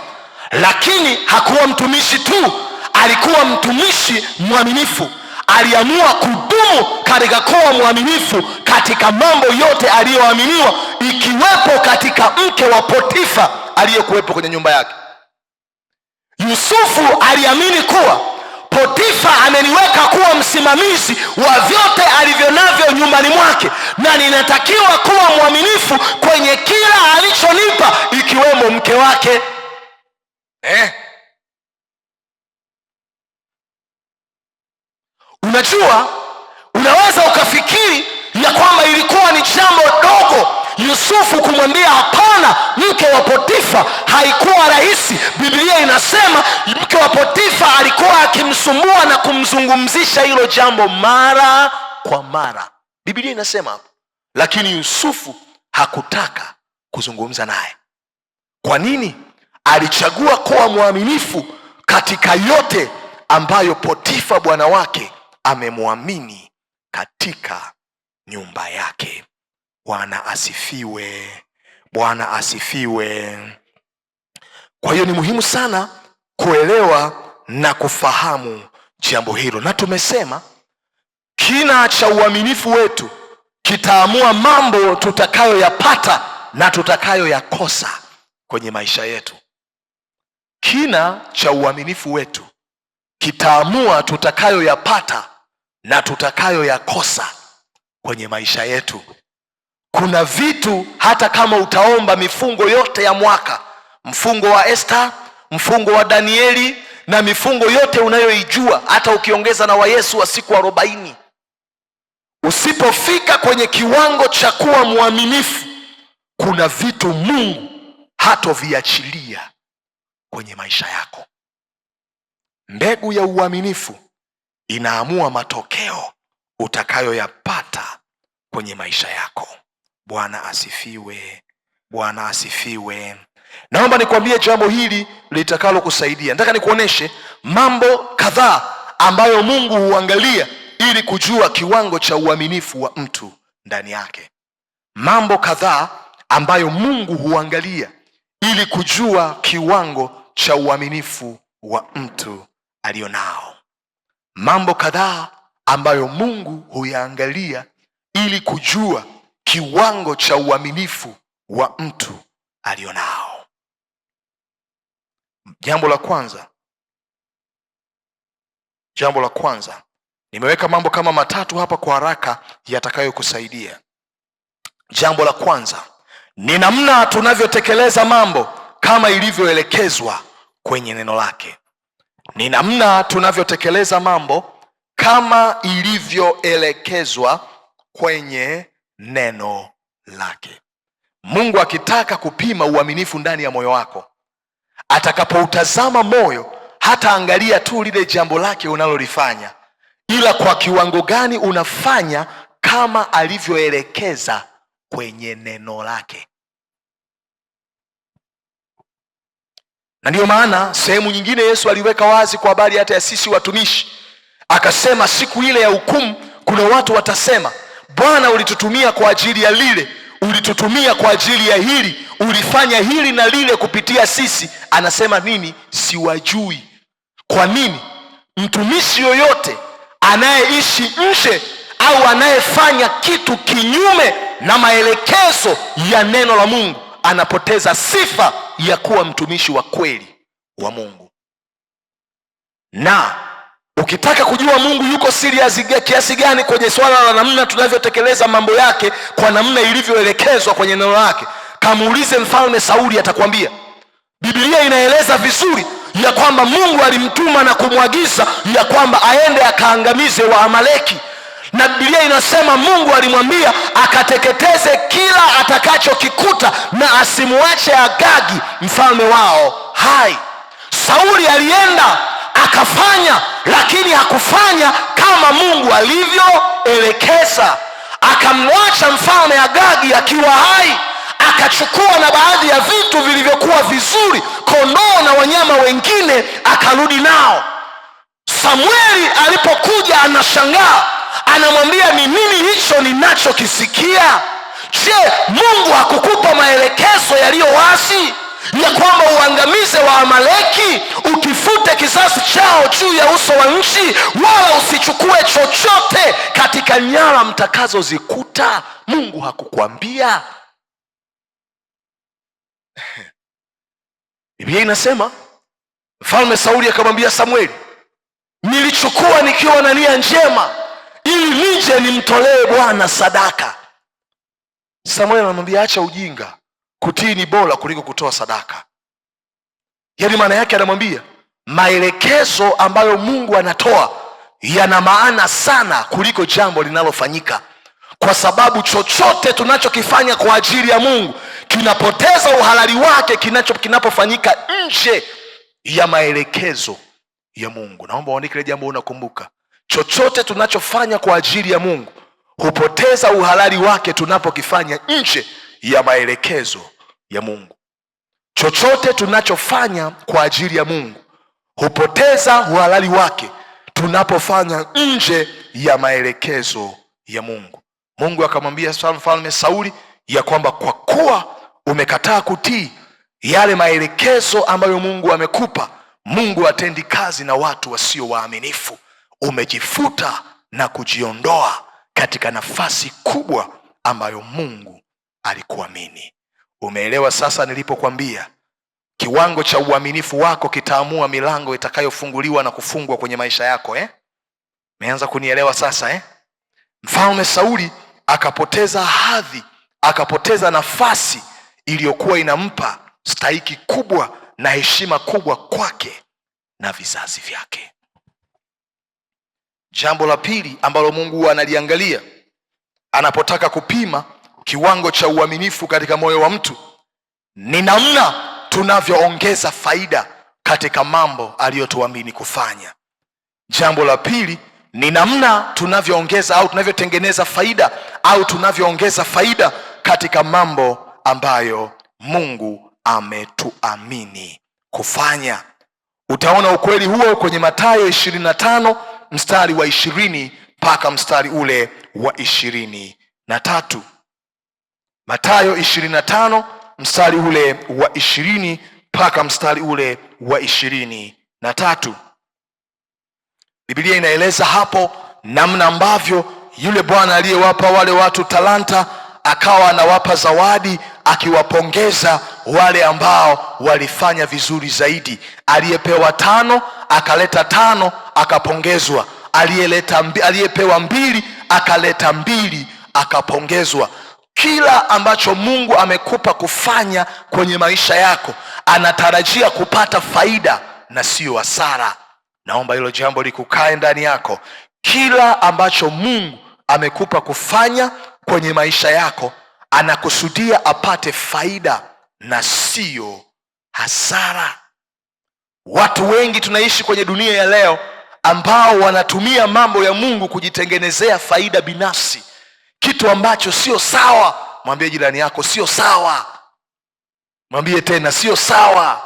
lakini hakuwa mtumishi tu, alikuwa mtumishi mwaminifu. Aliamua kudumu katika kuwa mwaminifu katika mambo yote aliyoaminiwa, ikiwepo katika mke wa Potifa aliyekuwepo kwenye nyumba yake. Yusufu aliamini kuwa Potifa ameniweka kuwa msimamizi wa vyote alivyo navyo nyumbani mwake, na ninatakiwa kuwa mwaminifu kwenye kila alichonipa, ikiwemo mke wake. Unajua, unaweza ukafikiri ya kwamba ilikuwa ni jambo dogo Yusufu kumwambia hapana mke wa Potifa. Haikuwa rahisi. Biblia inasema mke wa Potifa alikuwa akimsumbua na kumzungumzisha hilo jambo mara kwa mara. Biblia inasema hapo, lakini Yusufu hakutaka kuzungumza naye. Kwa nini? Alichagua kuwa mwaminifu katika yote ambayo Potifa bwana wake amemwamini katika nyumba yake. Bwana asifiwe. Bwana asifiwe. Kwa hiyo ni muhimu sana kuelewa na kufahamu jambo hilo, na tumesema kina cha uaminifu wetu kitaamua mambo tutakayoyapata na tutakayoyakosa kwenye maisha yetu. Kina cha uaminifu wetu kitaamua tutakayoyapata na tutakayoyakosa kwenye maisha yetu. Kuna vitu hata kama utaomba mifungo yote ya mwaka, mfungo wa Esther, mfungo wa Danieli na mifungo yote unayoijua, hata ukiongeza na wa Yesu wa siku 40, usipofika kwenye kiwango cha kuwa mwaminifu, kuna vitu Mungu hatoviachilia kwenye maisha yako. Mbegu ya uaminifu inaamua matokeo utakayoyapata kwenye maisha yako. Bwana asifiwe. Bwana asifiwe. Naomba nikwambie jambo hili litakalo kusaidia. Nataka nikuoneshe mambo kadhaa ambayo Mungu huangalia ili kujua kiwango cha uaminifu wa mtu ndani yake. Mambo kadhaa ambayo Mungu huangalia ili kujua kiwango cha uaminifu wa mtu alionao. Mambo kadhaa ambayo Mungu huyaangalia ili kujua kiwango cha uaminifu wa mtu alionao. Jambo la kwanza, nimeweka mambo kama matatu hapa kwa haraka yatakayokusaidia. Jambo la kwanza ni namna tunavyotekeleza mambo kama ilivyoelekezwa kwenye neno lake. Ni namna tunavyotekeleza mambo kama ilivyoelekezwa kwenye neno lake. Mungu akitaka kupima uaminifu ndani ya moyo wako, atakapoutazama moyo, hata angalia tu lile jambo lake unalolifanya, ila kwa kiwango gani unafanya kama alivyoelekeza kwenye neno lake. Na ndiyo maana sehemu nyingine Yesu aliweka wazi kwa habari hata ya sisi watumishi, akasema siku ile ya hukumu kuna watu watasema, Bwana, ulitutumia kwa ajili ya lile, ulitutumia kwa ajili ya hili, ulifanya hili na lile kupitia sisi. Anasema nini? Siwajui. Kwa nini? Mtumishi yoyote anayeishi nje au anayefanya kitu kinyume na maelekezo ya neno la Mungu anapoteza sifa ya kuwa mtumishi wa kweli wa Mungu. Na ukitaka kujua Mungu yuko serious kiasi gani kwenye swala la namna tunavyotekeleza mambo yake kwa namna ilivyoelekezwa kwenye neno lake, kamuulize mfalme Sauli, atakwambia. Biblia inaeleza vizuri ya kwamba Mungu alimtuma na kumwagiza ya kwamba aende akaangamize Waamaleki, na Biblia inasema Mungu alimwambia akateketeze kila atakachokikuta na asimuache Agagi mfalme wao hai. Sauli alienda akafanya, lakini hakufanya kama Mungu alivyoelekeza. Akamwacha mfalme Agagi akiwa hai, akachukua na baadhi ya vitu vilivyokuwa vizuri, kondoo na wanyama wengine, akarudi nao. Samueli alipokuja anashangaa, anamwambia, ni nini hicho ninachokisikia? Je, Mungu hakukupa maelekezo yaliyo wazi ya kwamba uangamize Waamaleki, ukifute kizazi chao juu ya uso wa nchi, wala usichukue chochote katika nyara mtakazozikuta? Mungu hakukwambia? Biblia inasema mfalme Sauli akamwambia Samueli, nilichukua nikiwa na nia njema ili nije nimtolee Bwana sadaka. Samueli anamwambia, acha ujinga, kutii ni bora kuliko kutoa sadaka. Yaani maana yake anamwambia maelekezo ambayo Mungu anatoa yana maana sana kuliko jambo linalofanyika, kwa sababu chochote tunachokifanya kwa ajili ya Mungu kinapoteza uhalali wake kinapofanyika nje ya maelekezo ya Mungu. Naomba uandike ile jambo unakumbuka. Chochote tunachofanya kwa ajili ya Mungu hupoteza uhalali wake tunapokifanya nje ya maelekezo ya Mungu. Chochote tunachofanya kwa ajili ya Mungu hupoteza uhalali wake tunapofanya nje ya maelekezo ya Mungu. Mungu akamwambia Mfalme Sauli ya kwamba kwa kuwa umekataa kutii yale maelekezo ambayo Mungu amekupa, Mungu hatendi kazi na watu wasio waaminifu. Umejifuta na kujiondoa katika nafasi kubwa ambayo Mungu alikuamini. Umeelewa sasa nilipokuambia kiwango cha uaminifu wako kitaamua milango itakayofunguliwa na kufungwa kwenye maisha yako Umeanza kunielewa sasa Mfalme Sauli akapoteza hadhi, akapoteza nafasi iliyokuwa inampa stahiki kubwa na heshima kubwa kwake na vizazi vyake. Jambo la pili ambalo Mungu analiangalia anapotaka kupima kiwango cha uaminifu katika moyo wa mtu ni namna tunavyoongeza faida katika mambo aliyotuamini kufanya. Jambo la pili ni namna tunavyoongeza au tunavyotengeneza faida au tunavyoongeza faida katika mambo ambayo Mungu ametuamini kufanya. Utaona ukweli huo kwenye Mathayo 25 mstari wa 20 mpaka mstari ule wa 23. Mathayo 25 mstari ule wa 20 mpaka mstari ule wa 23. Biblia inaeleza hapo namna ambavyo yule bwana aliyewapa wale watu talanta akawa anawapa zawadi, akiwapongeza wale ambao walifanya vizuri zaidi. Aliyepewa 5 akaleta 5 akapongezwa, aliyepewa 2 akaleta 2 akapongezwa. Kila ambacho Mungu amekupa kufanya kwenye maisha yako anatarajia kupata faida na sio hasara. Naomba hilo jambo likukae ndani yako. Kila ambacho Mungu amekupa kufanya kwenye maisha yako anakusudia apate faida na sio hasara. Watu wengi tunaishi kwenye dunia ya leo ambao wanatumia mambo ya Mungu kujitengenezea faida binafsi, kitu ambacho sio sawa. Mwambie jirani yako sio sawa. Mwambie tena sio sawa.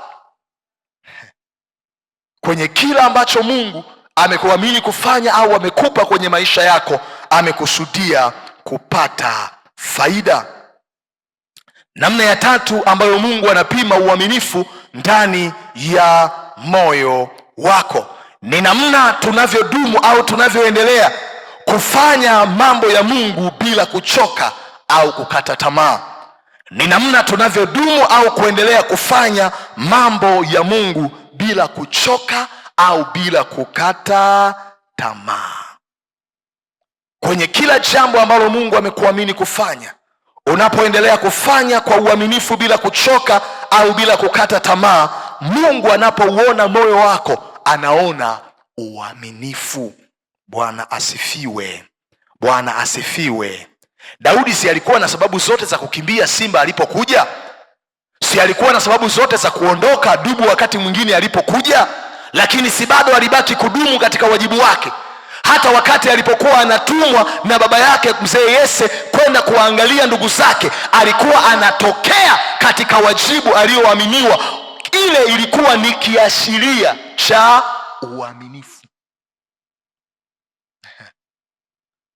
Kwenye kila ambacho Mungu amekuamini kufanya au amekupa kwenye maisha yako, amekusudia kupata faida. Namna ya tatu ambayo Mungu anapima uaminifu ndani ya moyo wako ni namna tunavyodumu au tunavyoendelea kufanya mambo ya Mungu bila kuchoka au kukata tamaa. Ni namna tunavyodumu au kuendelea kufanya mambo ya Mungu bila kuchoka au bila kukata tamaa. Kwenye kila jambo ambalo Mungu amekuamini kufanya, unapoendelea kufanya kwa uaminifu bila kuchoka au bila kukata tamaa, Mungu anapouona moyo wako anaona uaminifu. Bwana asifiwe. Bwana asifiwe. Daudi si alikuwa na sababu zote za kukimbia simba alipokuja? Si alikuwa na sababu zote za kuondoka dubu wakati mwingine alipokuja? Lakini si bado alibaki kudumu katika wajibu wake? Hata wakati alipokuwa anatumwa na baba yake mzee Yese kwenda kuangalia ndugu zake, alikuwa anatokea katika wajibu alioaminiwa. Ile ilikuwa ni kiashiria cha uaminifu.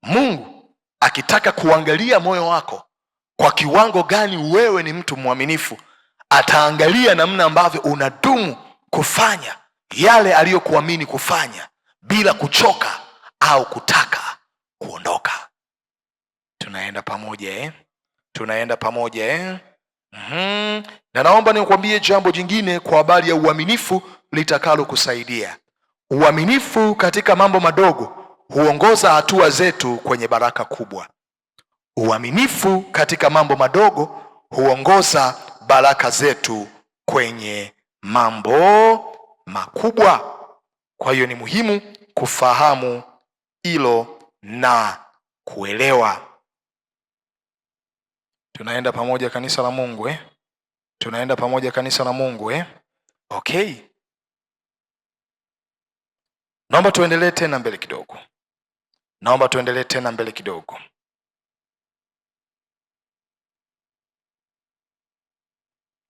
Mungu akitaka kuangalia moyo wako kwa kiwango gani wewe ni mtu mwaminifu, ataangalia namna ambavyo unadumu kufanya yale aliyokuamini kufanya bila kuchoka au kutaka kuondoka. Tunaenda pamoja Tunaenda pamoja Na naomba nikwambie jambo jingine kwa habari ya uaminifu litakalo kusaidia. Uaminifu katika mambo madogo huongoza hatua zetu kwenye baraka kubwa. Uaminifu katika mambo madogo huongoza baraka zetu kwenye mambo makubwa. Kwa hiyo ni muhimu kufahamu hilo na kuelewa. Tunaenda pamoja kanisa la Mungu Tunaenda pamoja kanisa la Mungu Okay. Naomba tuendelee tena mbele kidogo.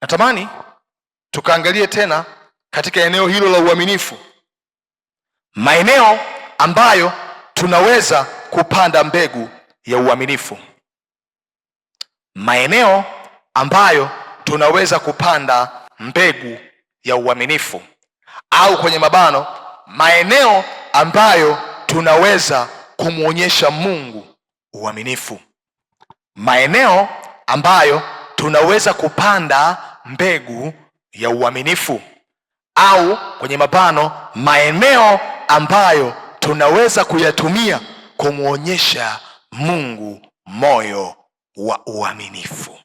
Natamani tukaangalie tena katika eneo hilo la uaminifu, maeneo ambayo tunaweza kupanda mbegu ya uaminifu. Maeneo ambayo tunaweza kupanda mbegu ya uaminifu, au kwenye mabano, maeneo ambayo tunaweza kumwonyesha Mungu uaminifu. Maeneo ambayo tunaweza kupanda mbegu ya uaminifu, au kwenye mabano, maeneo ambayo tunaweza kuyatumia kumwonyesha Mungu moyo wa uaminifu.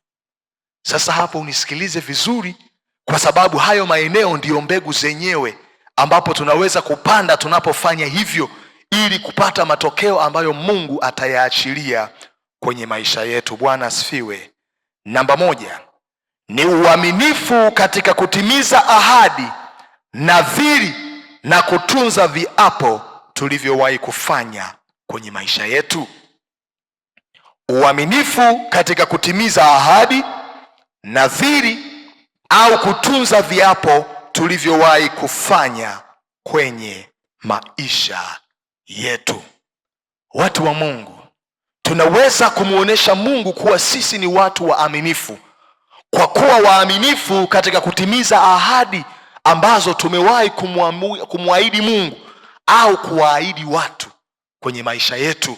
Sasa hapo unisikilize vizuri, kwa sababu hayo maeneo ndiyo mbegu zenyewe ambapo tunaweza kupanda tunapofanya hivyo, ili kupata matokeo ambayo Mungu atayaachilia kwenye maisha yetu. Bwana asifiwe. Namba 1 ni uaminifu katika kutimiza ahadi, nadhiri na kutunza viapo tulivyowahi kufanya kwenye maisha yetu. Uaminifu katika kutimiza ahadi, nadhiri au kutunza viapo tulivyowahi kufanya kwenye maisha yetu. Watu wa Mungu, tunaweza kumwonyesha Mungu kuwa sisi ni watu waaminifu kwa kuwa waaminifu katika kutimiza ahadi ambazo tumewahi kumwahidi Mungu au kuwaahidi watu kwenye maisha yetu.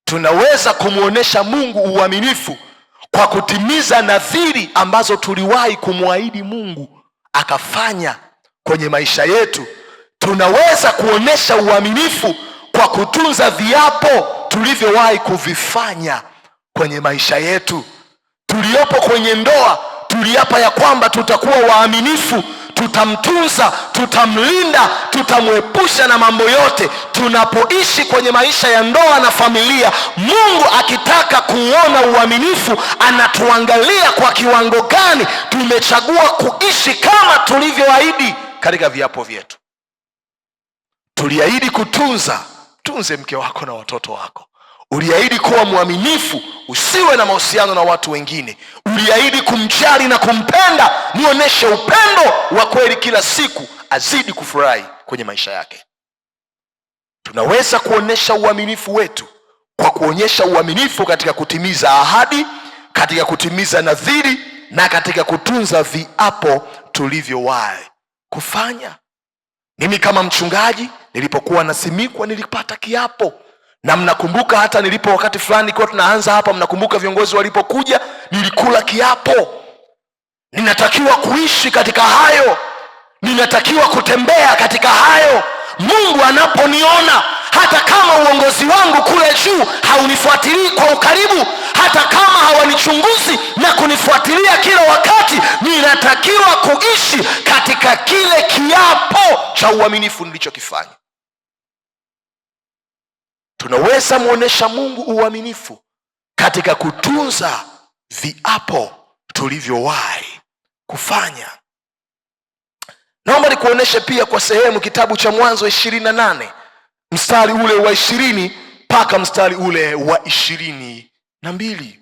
Tunaweza kumwonyesha Mungu uaminifu kwa kutimiza nadhiri ambazo tuliwahi kumwahidi Mungu akafanya kwenye maisha yetu. Tunaweza kuonesha uaminifu kwa kutunza viapo tulivyowahi kuvifanya kwenye maisha yetu. Tuliopo kwenye ndoa tuliapa ya kwamba tutakuwa waaminifu, tutamtunza, tutamlinda, tutamwepusha na mambo yote. Tunapoishi kwenye maisha ya ndoa na familia, Mungu akitaka kuona uaminifu, anatuangalia kwa kiwango gani tumechagua kuishi kama tulivyoahidi katika viapo vyetu. Tuliahidi kutunza, tunze mke wako na watoto wako. Uliahidi kuwa mwaminifu, usiwe na mahusiano na watu wengine. Uliahidi kumjali na kumpenda, muoneshe upendo wa kweli kila siku, azidi kufurahi kwenye maisha yake. Tunaweza kuonesha uaminifu wetu kwa kuonyesha uaminifu katika kutimiza ahadi, katika kutimiza nadhiri na katika kutunza viapo tulivyowahi kufanya. Mimi kama mchungaji nilipokuwa nasimikwa nilipata kiapo, na mnakumbuka hata wakati fulani kwa tunaanza hapa, mnakumbuka viongozi walipokuja, nilikula kiapo. Ninatakiwa kuishi katika hayo, ninatakiwa kutembea katika hayo. Mungu anaponiona, hata kama uongozi wangu kule juu haunifuatilii kwa ukaribu, hata kama hawanichunguzi na kunifuatilia kila wakati, ninatakiwa kuishi katika kile kiapo cha uaminifu nilichokifanya. Tunaweza muonesha Mungu uaminifu katika kutunza viapo tulivyowahi kufanya. Naomba nikuoneshe pia kwa sehemu kitabu cha Mwanzo 28 mstari ule wa 20 mpaka mstari ule wa 22.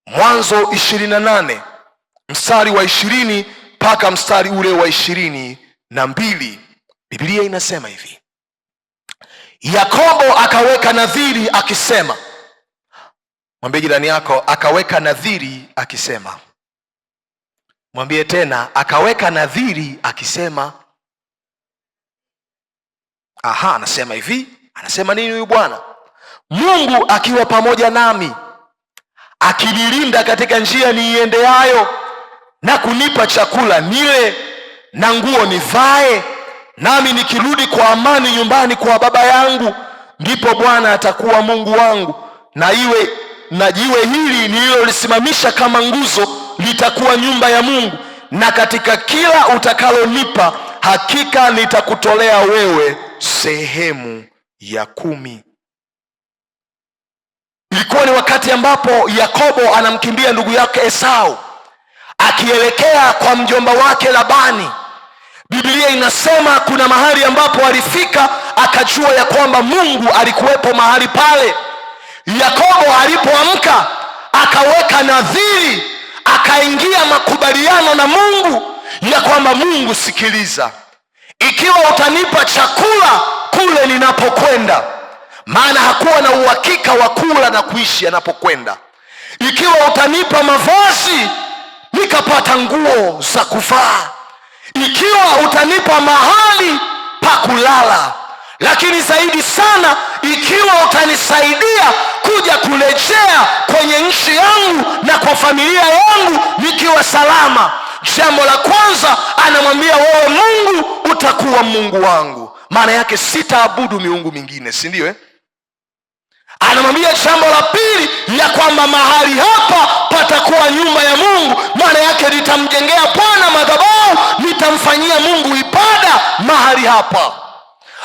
Mwanzo 28 mstari wa 20 mpaka mstari ule wa 22. Biblia inasema hivi: Yakobo akaweka nadhiri akisema. Mwambie jirani yako, akaweka nadhiri akisema. Mwambie tena, akaweka nadhiri akisema. Anasema hivi. Anasema nini huyu bwana? Mungu akiwa pamoja nami, akinilinda katika njia niiendeayo, na kunipa chakula nile na nguo nivae, nami nikirudi kwa amani nyumbani kwa baba yangu, ndipo Bwana atakuwa Mungu wangu, na jiwe hili nililolisimamisha kama nguzo litakuwa nyumba ya Mungu, na katika kila utakalonipa hakika nitakutolea wewe sehemu ya 10. Ilikuwa ni wakati ambapo Yakobo anamkimbia ndugu yake Esau akielekea kwa mjomba wake Labani. Biblia inasema kuna mahali ambapo alifika akajua ya kwamba Mungu alikuwepo mahali pale. Yakobo alipoamka akaweka nadhiri akaingia makubaliano na Mungu ya kwamba Mungu, sikiliza, ikiwa utanipa chakula kule ninapokwenda, maana hakuwa na uhakika wa kula na kuishi anapokwenda, ikiwa utanipa mavazi nikapata nguo za kuvaa, ikiwa utanipa mahali pa kulala, lakini zaidi sana ikiwa utanisaidia kuja kurejea kwenye nchi yangu na kwa familia yangu nikiwa salama. Jambo la kwanza anamwambia, wewe Mungu utakuwa Mungu wangu. Maana yake sitaabudu miungu mingine, si ndio? Anamwambia jambo la pili ya kwamba mahali hapa patakuwa nyumba ya Mungu. Maana yake nitamjengea Bwana madhabahu, nitamfanyia Mungu ibada mahali hapa.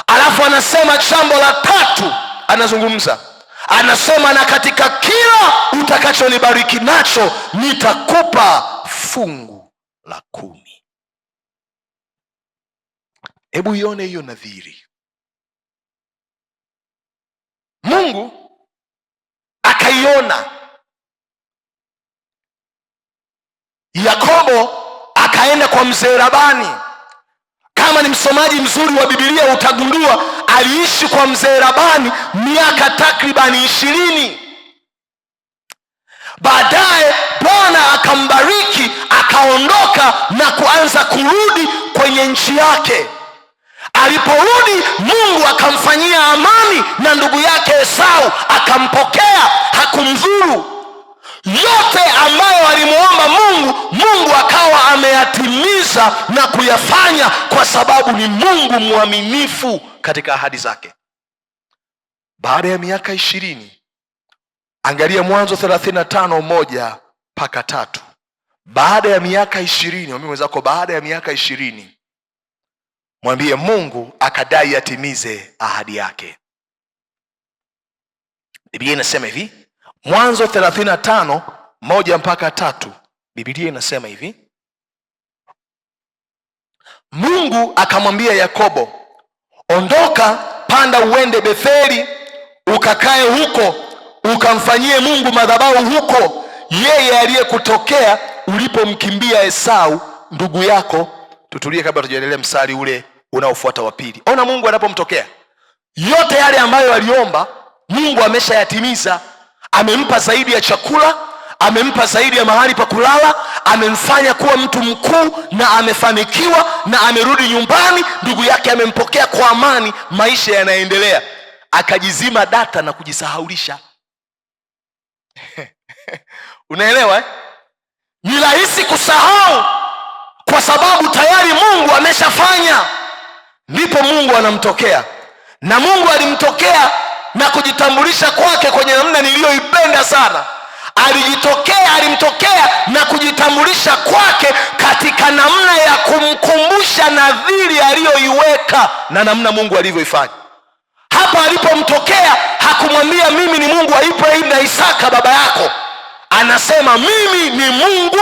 Alafu anasema jambo la tatu, anazungumza, anasema, na katika kila utakachonibariki nacho nitakupa fungu la 10. Hebu ione hiyo nadhiri. Mungu akaiona. Yakobo akaenda kwa mzee Labani. Kama ni msomaji mzuri wa Biblia utagundua aliishi kwa mzee Labani miaka takribani 20. Baadaye Bwana akambariki, akaondoka na kuanza kurudi kwenye nchi yake. Aliporudi Mungu akamfanyia amani na ndugu yake Esau, akampokea, hakumdhuru. Yote ambayo alimuomba Mungu, Mungu akawa ameyatimiza na kuyafanya, kwa sababu ni Mungu mwaminifu katika ahadi zake. Baada ya miaka 20, angalia Mwanzo 35:1-3. Baada ya miaka 20, mwambie mwenzako, baada ya miaka 20, mwambie Mungu akadai atimize ahadi yake. Biblia inasema hivi, Mwanzo 35:1-3. Biblia inasema hivi, Mungu akamwambia Yakobo, ondoka, panda uende Betheli, ukakae huko, ukamfanyie Mungu madhabahu huko, yeye aliyekutokea ulipomkimbia Esau ndugu yako. Tutulie kabla tujaendelea mstari ule unaofuata wa pili. Ona Mungu anapomtokea, yote yale ambayo aliomba Mungu ameshayatimiza. Amempa zaidi ya chakula, amempa zaidi ya mahali pa kulala, amemfanya kuwa mtu mkuu na amefanikiwa, na amerudi nyumbani, ndugu yake amempokea kwa amani, maisha yanaendelea. Akajizima data na kujisahaulisha. Unaelewa eh? Ni rahisi kusahau kwa sababu tayari Mungu ameshafanya. Ndipo Mungu anamtokea, na Mungu alimtokea na kujitambulisha kwake kwenye namna niliyoipenda sana. Alimtokea na kujitambulisha kwake katika namna ya kumkumbusha nadhiri aliyoiweka na namna Mungu alivyoifanya. Hapa alipomtokea hakumwambia mimi ni Mungu wa Ibrahim na Isaka baba yako. Anasema mimi ni Mungu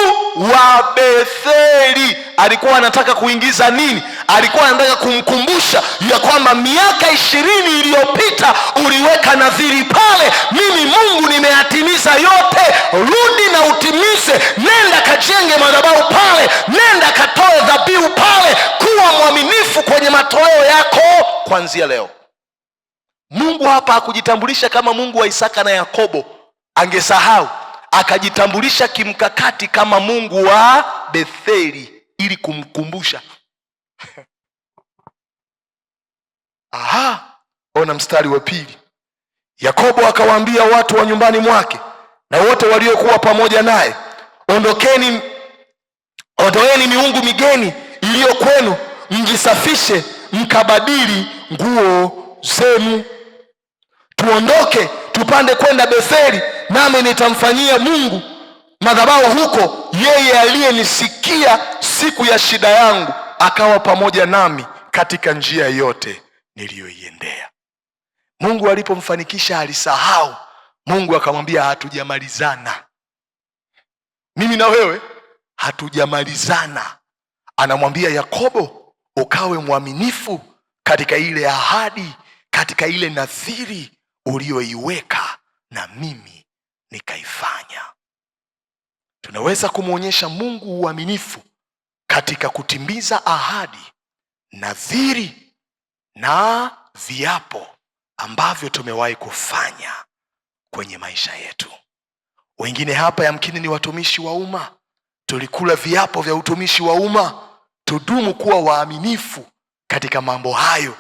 wa Betheli. Alikuwa anataka kuingiza nini? Alikuwa anataka kumkumbusha ya kwamba miaka 20 iliyopita uliweka nadhiri pale, mimi Mungu nimeyatimiza yote. Rudi na utimize, nenda kajenge madhabahu pale, nenda katoe dhabihu pale, kuwa mwaminifu kwenye matoleo yako kuanzia leo. Mungu hapa hakujitambulisha kama Mungu wa Isaka na Yakobo, angesahau. Akajitambulisha kimkakati kama Mungu wa Betheli ili kumkumbusha. Aha, ona mstari wa pili. Yakobo akawaambia watu wa nyumbani mwake na wote waliokuwa pamoja naye, ondoeni miungu migeni iliyo kwenu, mjisafishe, mkabadili nguo zenu. Tuondoke tupande kwenda Betheli, nami nitamfanyia Mungu madhabahu huko, yeye aliyenisikia siku ya shida yangu, akawa pamoja nami katika njia yote niliyoiendea. Mungu alipomfanikisha alisahau. Mungu akamwambia hatujamalizana, mimi na wewe hatujamalizana. Anamwambia Yakobo, ukawe mwaminifu katika ile ahadi, katika ile nadhiri uliyoiweka, na mimi nikaifanya. tunaweza kumwonyesha Mungu uaminifu katika kutimiza ahadi, nadhiri na viapo ambavyo tumewahi kufanya kwenye maisha yetu. Wengine hapa yamkini ni watumishi wa umma, tulikula viapo vya utumishi wa umma. Tudumu kuwa waaminifu katika mambo hayo.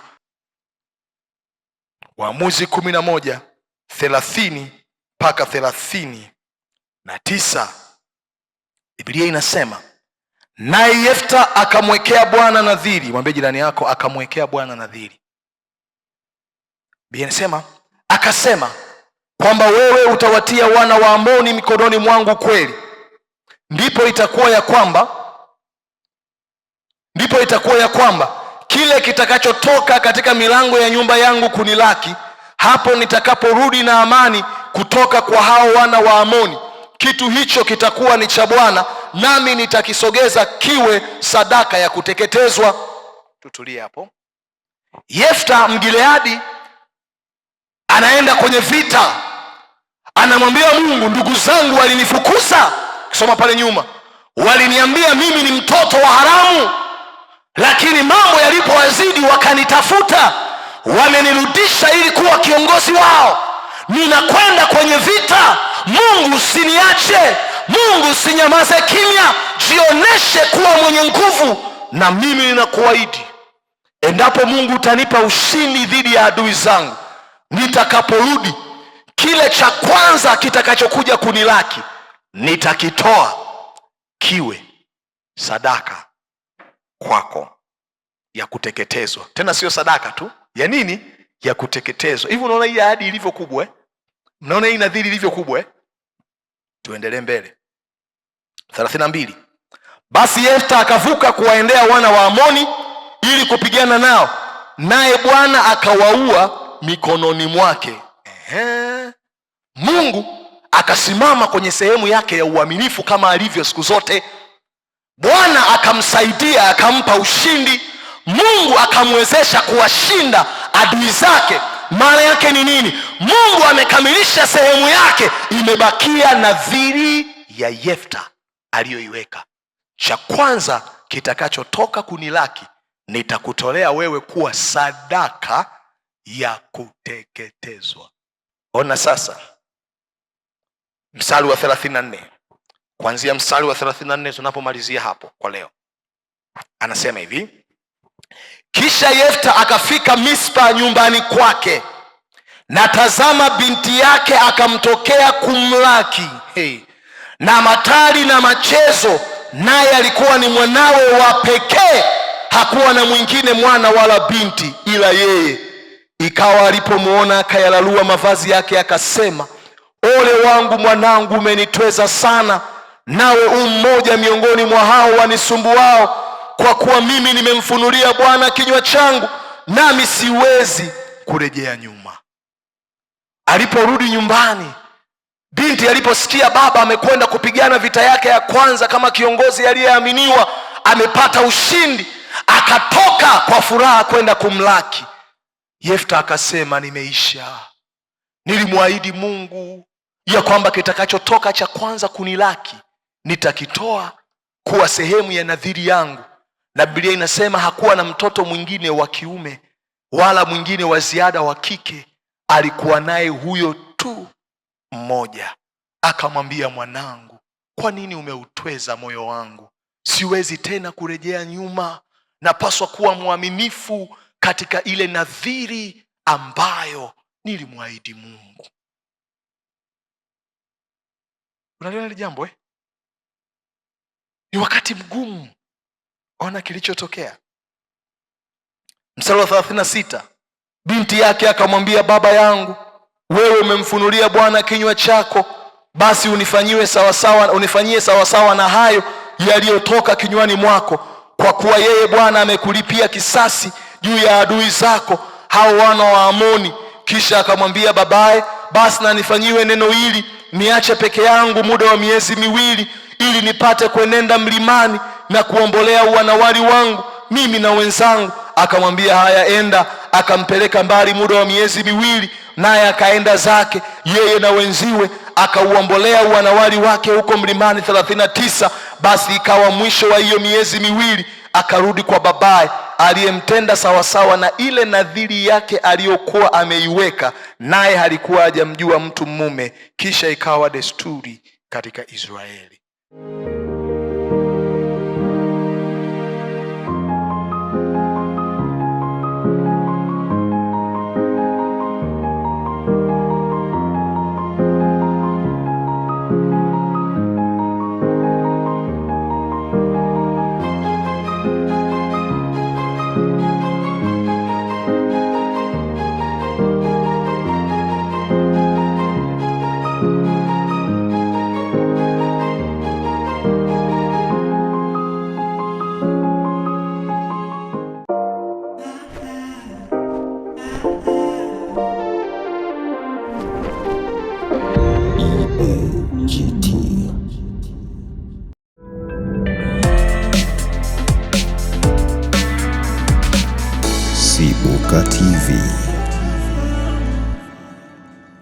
Waamuzi 11:30-39, Biblia inasema, naye Yefta akamwekea Bwana nadhiri. Mwambie jirani yako, akamwekea Bwana nadhiri. Biblia inasema, akasema kwamba wewe utawatia wana wa Amoni mikononi mwangu kweli, ndipo itakuwa ya kwamba kile kitakachotoka katika milango ya nyumba yangu kunilaki, hapo nitakaporudi na amani kutoka kwa hao wana wa Amoni, kitu hicho kitakuwa ni cha Bwana, nami nitakisogeza kiwe sadaka ya kuteketezwa. Tutulie hapo. Yefta Mgileadi anaenda kwenye vita, anamwambia Mungu, ndugu zangu walinifukuza, kisoma pale nyuma, waliniambia mimi ni mtoto wa haramu, lakini mambo yalipowazidi wakanitafuta, wamenirudisha ili kuwa kiongozi wao. Ninakwenda kwenye vita, Mungu usiniache, Mungu usinyamaze kimya, jioneshe kuwa mwenye nguvu. Na mimi ninakuahidi, endapo Mungu utanipa ushindi dhidi ya adui zangu, nitakaporudi, kile cha kwanza kitakachokuja kunilaki nitakitoa kiwe sadaka kwako ya kuteketezwa. Tena sio sadaka tu, ya nini? Ya kuteketezwa. Hivi unaona hii ahadi ilivyo kubwa? Mnaona hii nadhiri ilivyo kubwa? Tuendelee mbele. 32. Basi Yefta akavuka kuwaendea wana wa Amoni ili kupigana nao, naye Bwana akawaua mikononi mwake. Mungu akasimama kwenye sehemu yake ya uaminifu kama alivyo siku zote. Bwana akamsaidia, akampa ushindi. Mungu akamwezesha kuwashinda adui zake. Maana yake ni nini? Mungu amekamilisha sehemu yake, imebakia nadhiri ya Yefta aliyoiweka. Cha kwanza kitakachotoka kunilaki, nitakutolea wewe kuwa sadaka ya kuteketezwa. Ona sasa mstari wa 34. Kuanzia mstari wa 34 tunapomalizia hapo kwa leo. Anasema hivi: kisha Yefta akafika Mispa nyumbani kwake, na tazama binti yake akamtokea kumlaki, na matari na machezo, naye alikuwa ni mwanawe wa pekee, hakuwa na mwingine mwana wala binti ila yeye. Ikawa alipomuona akayalalua mavazi yake, akasema, ole wangu mwanangu, umenitweza sana, nawe mmoja miongoni mwa hao wanisumbuao, kwa kuwa mimi nimemfunulia Bwana kinywa changu, nami siwezi kurejea nyuma. Aliporudi nyumbani, binti aliposikia baba amekwenda kupigana vita yake ya kwanza kama kiongozi aliyeaminiwa, amepata ushindi, akatoka kwa furaha kwenda kumlaki. Yefta akasema, nimeisha. Nilimwahidi Mungu ya kwamba kitakachotoka cha kwanza kunilaki nitakitoa kuwa sehemu ya nadhiri yangu. Na Biblia inasema hakuwa na mtoto mwingine wa kiume wala mwingine wa ziada wa kike, alikuwa naye huyo tu mmoja. Akamwambia, mwanangu, kwa nini umeutweza moyo wangu? Siwezi tena kurejea nyuma. Napaswa kuwa mwaminifu katika ile nadhiri ambayo nilimwahidi Mungu. Unaliona ile jambo Ni wakati mgumu. Ona kilichotokea. Mstari wa 36. Binti yake akamwambia, baba yangu, wewe umemfunulia Bwana kinywa chako, basi unifanyie sawasawa na hayo yaliyotoka kinywani mwako, kwa kuwa yeye Bwana amekulipia kisasi juu ya adui zako, hao wana wa Amoni. Kisha akamwambia babaye, basi na nifanyiwe neno hili, niache peke yangu muda wa miezi miwili, ili nipate kuenenda mlimani na kuombolea wanawali wangu mimi na wenzangu. Akamwambia, haya, enda. Akampeleka mbali muda wa miezi miwili, naye akaenda zake yeye na wenziwe, akauombolea uanawali wake huko mlimani 39. Basi ikawa mwisho wa hiyo miezi miwili, akarudi kwa babaye, aliyemtenda sawasawa na ile nadhiri yake aliyokuwa ameiweka, naye alikuwa hajamjua mtu mume. Kisha ikawa desturi katika Israeli. Sibuka TV.